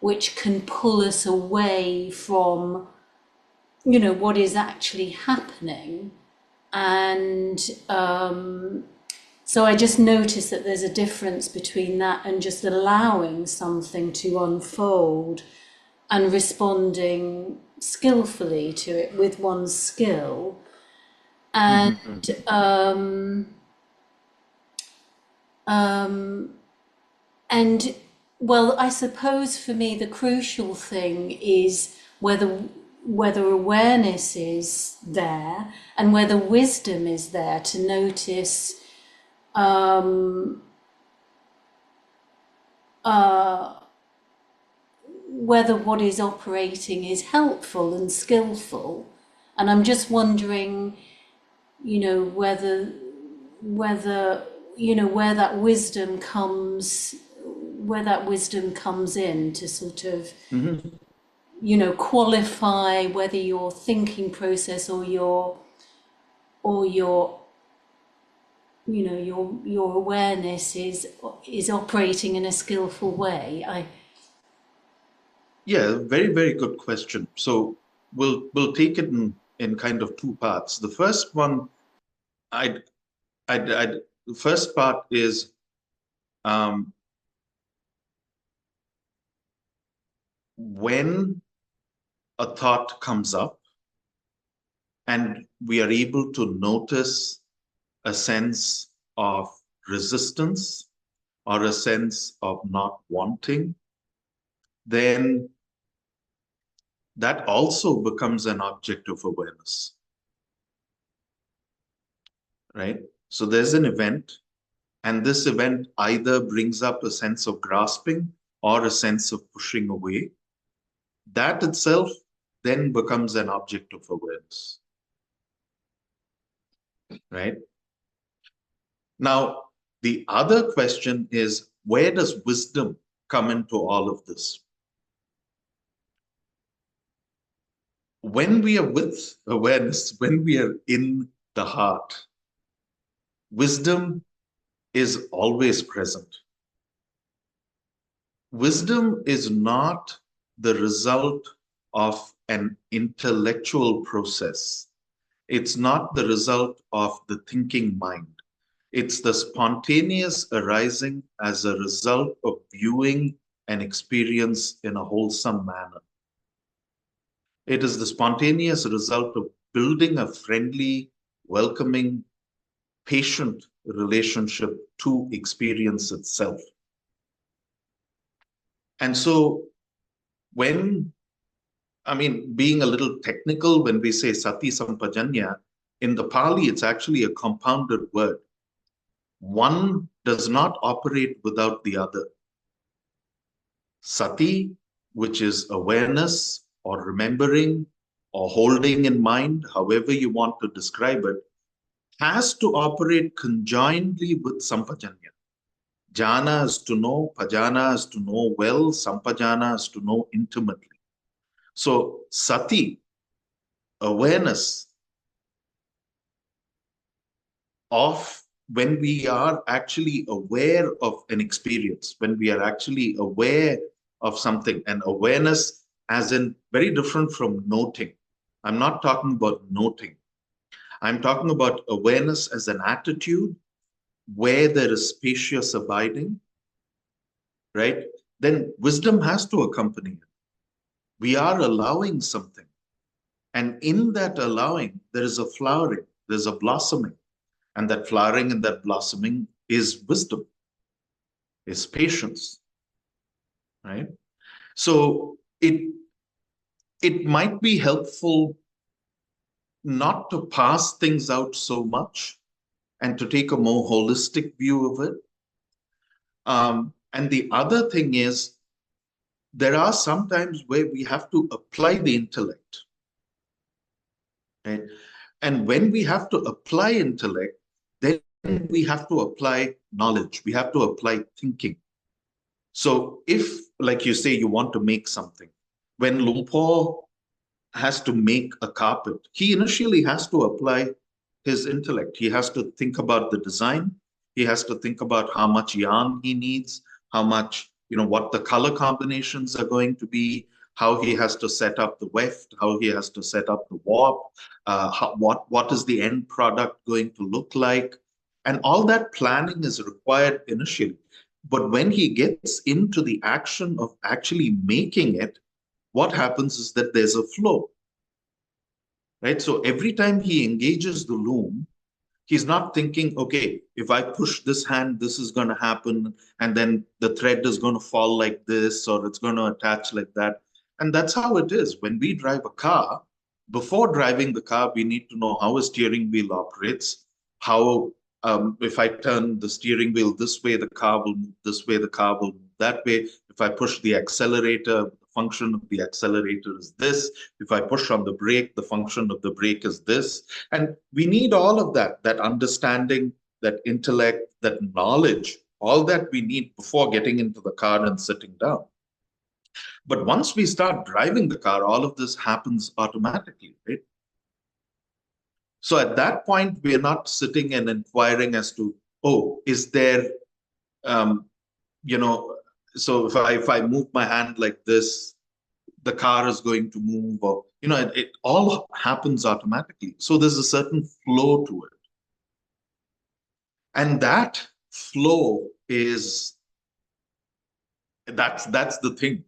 which can pull us away from, what is actually happening. And so I just noticed that there's a difference between that and just allowing something to unfold and responding skillfully to it with one's skill. And well, I suppose for me the crucial thing is whether awareness is there and whether wisdom is there to notice whether what is operating is helpful and skillful. And I'm just wondering, whether where that wisdom comes in to sort of qualify whether your thinking process or your awareness is operating in a skillful way. Yeah, very, very good question. So we'll take it in kind of two parts. The first one, the first part is when a thought comes up and we are able to notice a sense of resistance or a sense of not wanting, then that also becomes an object of awareness, right? So there's an event, and this event either brings up a sense of grasping or a sense of pushing away. That itself then becomes an object of awareness, right? Now, the other question is, where does wisdom come into all of this? When we are with awareness, when we are in the heart, wisdom is always present. Wisdom is not the result of an intellectual process. It's not the result of the thinking mind. It's the spontaneous arising as a result of viewing an experience in a wholesome manner. It is the spontaneous result of building a friendly, welcoming, patient relationship to experience itself. And so being a little technical, when we say sati sampajanya, in the Pali, it's actually a compounded word. One does not operate without the other. Sati, which is awareness or remembering or holding in mind, however you want to describe it, has to operate conjointly with sampajanya. Jhana is to know, pajana is to know well, sampajana is to know intimately. So sati, awareness of when we are actually aware of an experience, when we are actually aware of something, and awareness as in very different from noting. I'm not talking about noting. I'm talking about awareness as an attitude where there is spacious abiding, right? Then wisdom has to accompany it. We are allowing something. And in that allowing, there is a flowering, There's a blossoming. And that flowering and that blossoming is wisdom, is patience, right? So it might be helpful not to pass things out so much and to take a more holistic view of it. And the other thing is, there are some times where we have to apply the intellect, right? And when we have to apply intellect, then we have to apply knowledge. We have to apply thinking. So if, like you say, you want to make something, when Lumpur has to make a carpet, he initially has to apply his intellect. He has to think about the design. He has to think about how much yarn he needs, how much, what the color combinations are going to be, how he has to set up the weft, how he has to set up the warp, what is the end product going to look like. And all that planning is required initially. But when he gets into the action of actually making it, what happens is that there's a flow, right? So every time he engages the loom, he's not thinking, okay, if I push this hand, this is going to happen, and then the thread is going to fall like this, or it's going to attach like that. And that's how it is. When we drive a car, before driving the car, we need to know how a steering wheel operates, how if I turn the steering wheel this way, the car will move this way, the car will move that way. If I push the accelerator, the function of the accelerator is this. If I push on the brake, the function of the brake is this. And we need all of that understanding, that intellect, that knowledge, all that we need before getting into the car and sitting down. But once we start driving the car, all of this happens automatically, right? So at that point, we are not sitting and inquiring as to, oh, is there, so if I move my hand like this, the car is going to move, or, it all happens automatically. So there's a certain flow to it. And that flow is, that's the thing.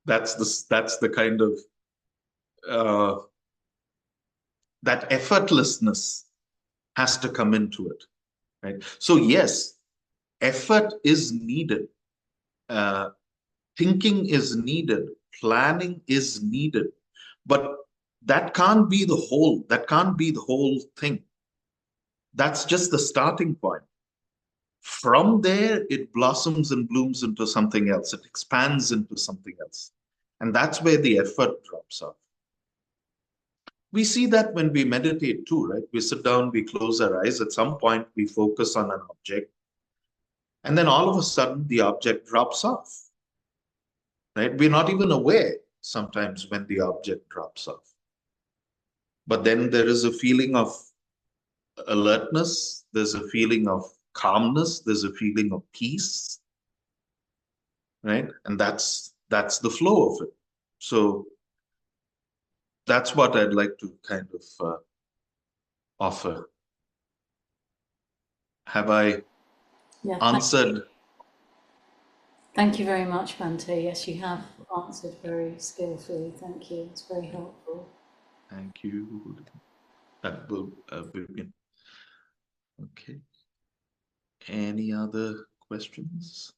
That's the kind of, that effortlessness has to come into it, right? So yes, effort is needed. Thinking is needed. Planning is needed. But that can't be the whole. That can't be the whole thing. That's just the starting point. From there, it blossoms and blooms into something else. It expands into something else. And that's where the effort drops off. We see that when we meditate too, right? We sit down, we close our eyes. At some point, we focus on an object. And then all of a sudden, the object drops off, right? We're not even aware sometimes when the object drops off. But then there is a feeling of alertness. There's a feeling of calmness. There's a feeling of peace, right? And that's the flow of it. So that's what I'd like to kind of offer. Have I answered? Thank you very much, Bhante. Yes, you have answered very skillfully. Thank you. It's very helpful. Thank you. That will begin. Okay. Any other questions?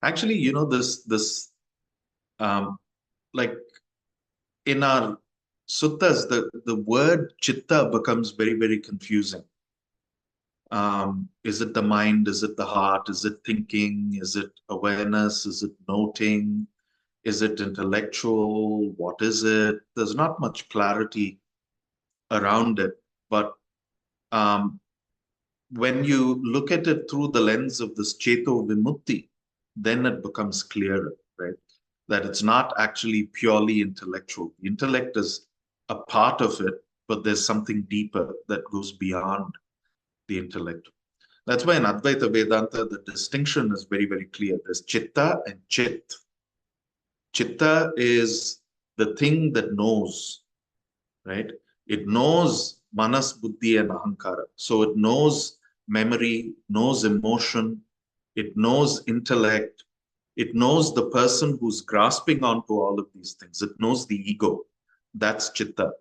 Actually, this like in our suttas, the word chitta becomes very, very confusing. Is it the mind? Is it the heart? Is it thinking? Is it awareness? Is it noting? Is it intellectual? What is it? There's not much clarity around it. But when you look at it through the lens of this Cheto Vimutti, then it becomes clearer, right? That it's not actually purely intellectual. Intellect is a part of it, but there's something deeper that goes beyond the intellect. That's why in Advaita Vedanta, the distinction is very, very clear. There's Chitta and Chit. Chitta is the thing that knows, right? It knows Manas, Buddhi, and Ahankara. So it knows memory, knows emotion, it knows intellect, It knows the person who's grasping onto all of these things. It knows the ego. That's chitta.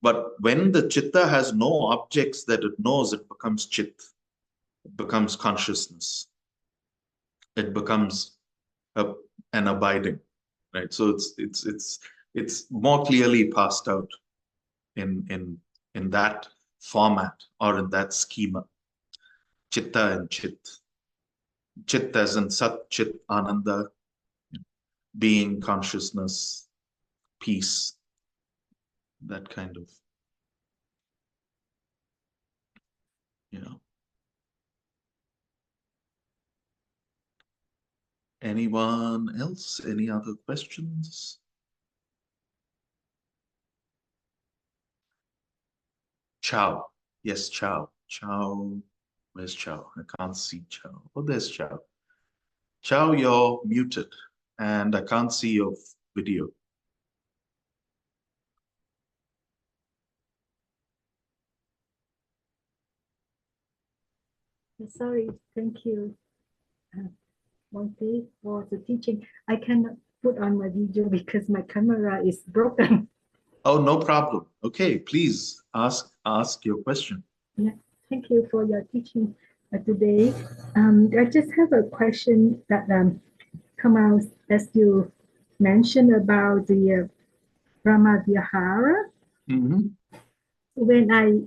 But when the chitta has no objects that it knows, it becomes chit. It becomes consciousness. It becomes an abiding, right? So it's more clearly passed out in that format or in that schema. Chitta and chit. Chit as in Sat, Chit, Ananda, being, consciousness, peace, that kind of, Anyone else? Any other questions? Chow. Yes, Chow. Chow. Where's Chow? I can't see Chow. Oh, there's Chow. Chow, you're muted and I can't see your video. Sorry, thank you, Monty, for the teaching. I cannot put on my video because my camera is broken. Oh, no problem. Okay, please ask your question. Yeah, thank you for your teaching today. I just have a question that come out as you mentioned about the Brahma Vihara. When I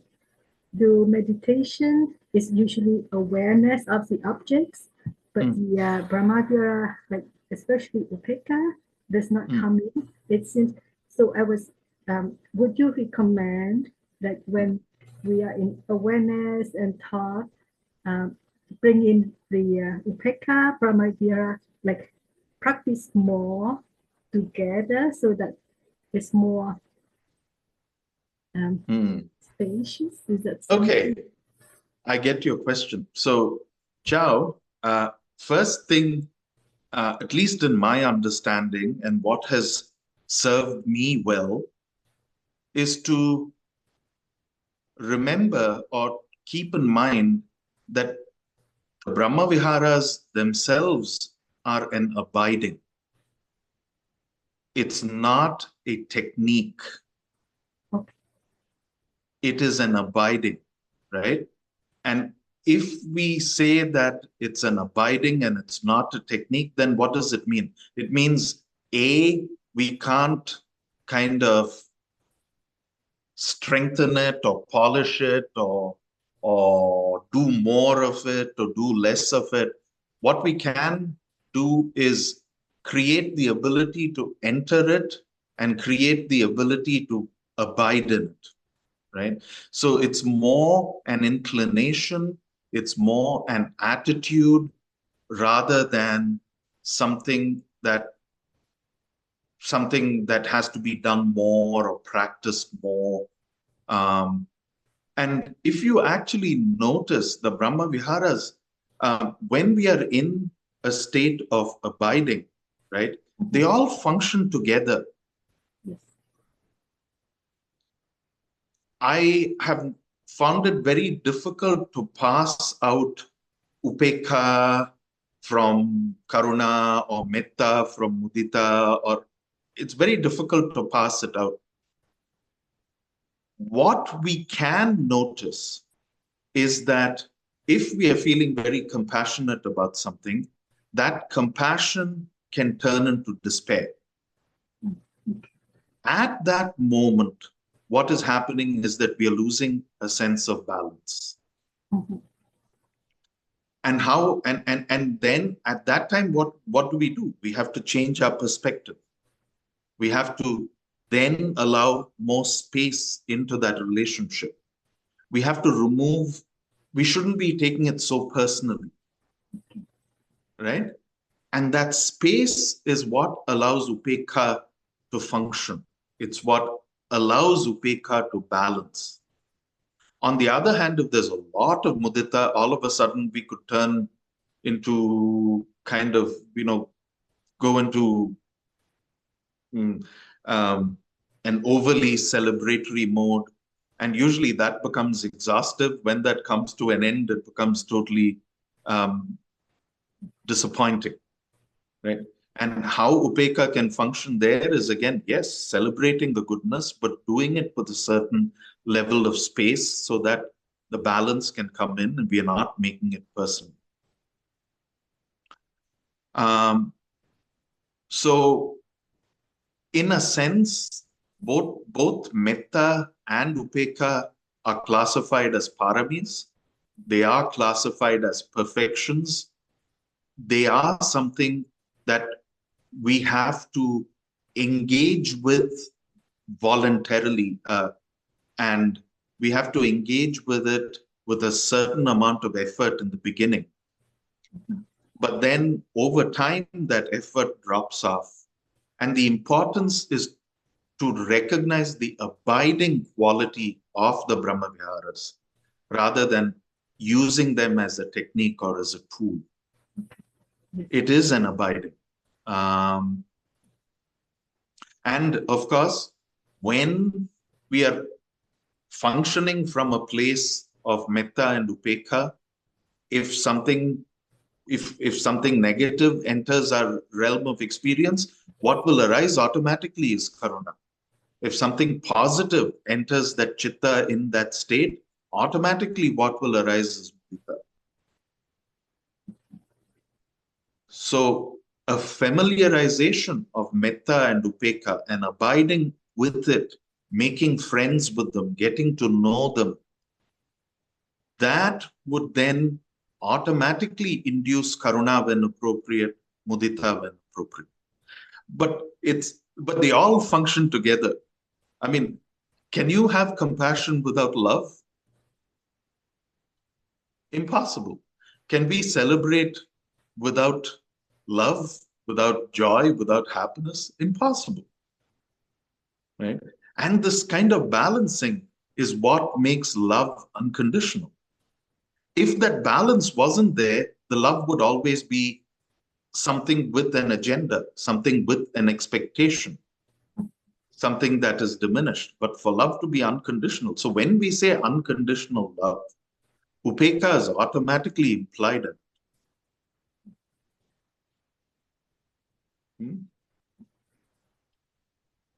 do meditation, it's usually awareness of the objects, but the Brahma Vihara, like especially Upekkha, does not come in. It seems so. I was. Would you recommend that when we are in awareness and thought, bring in the Upekkha, Brahma Vihara, like practice more together so that it's more spacious? Is that something? Okay, I get your question. So, Chow, first thing, at least in my understanding and what has served me well, is to remember or keep in mind that the Brahma Viharas themselves are an abiding. It's not a technique. Okay. It is an abiding, right? And if we say that it's an abiding and it's not a technique, then what does it mean? It means, A, we can't kind of strengthen it or polish it or do more of it or do less of it. What we can do is create the ability to enter it and create the ability to abide in it, right? So it's more an inclination, it's more an attitude rather than something that has to be done more or practiced more. And if you actually notice the Brahma Viharas, when we are in a state of abiding, right, they all function together. Yes. I have found it very difficult to pass out Upekkha from Karuna or Metta from Mudita, or it's very difficult to pass it out. What we can notice is that if we are feeling very compassionate about something, that compassion can turn into despair. At that moment, what is happening is that we are losing a sense of balance. And then at that time, what do? We have to change our perspective. We have to then allow more space into that relationship. We have to remove, we shouldn't be taking it so personally, right? And that space is what allows Upekkha to function. It's what allows Upekkha to balance. On the other hand, if there's a lot of mudita, all of a sudden we could turn into kind of, go into an overly celebratory mode. And usually that becomes exhaustive. When that comes to an end, it becomes totally disappointing. right? And how Upeka can function there is, again, yes, celebrating the goodness, but doing it with a certain level of space so that the balance can come in and we are not making it personal. So in a sense, both metta and upeka are classified as paramis. They are classified as perfections. They are something that we have to engage with voluntarily, and we have to engage with it with a certain amount of effort in the beginning. But then over time, that effort drops off. And the importance is to recognize the abiding quality of the Brahmaviharas rather than using them as a technique or as a tool. It is an abiding. And of course, when we are functioning from a place of metta and upekha, if something negative enters our realm of experience, what will arise automatically is karuna. If something positive enters that chitta in that state, automatically what will arise is mudita. So a familiarization of metta and upekha and abiding with it, making friends with them, getting to know them, that would then automatically induce karuna when appropriate, mudita when appropriate. But they all function together. I mean, can you have compassion without love? Impossible. Can we celebrate without love, without joy, without happiness? Impossible. Right? And this kind of balancing is what makes love unconditional. If that balance wasn't there, the love would always be something with an agenda, something with an expectation, something that is diminished. But for love to be unconditional, so when we say unconditional love, upekha is automatically implied in.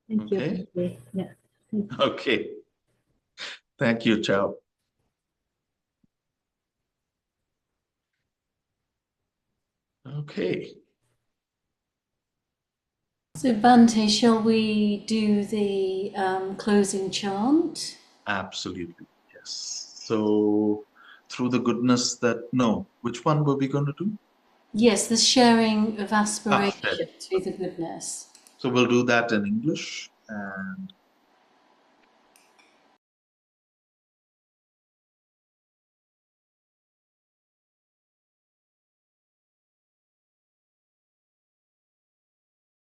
Thank you. Okay. Okay. Yeah. Thank you. Okay. Thank you, Chao. Okay. So Bhante, shall we do the closing chant? Absolutely. Yes. So through the goodness that, no, which one were we going to do? Yes, the sharing of aspiration Sharing. through the goodness. So we'll do that in English. And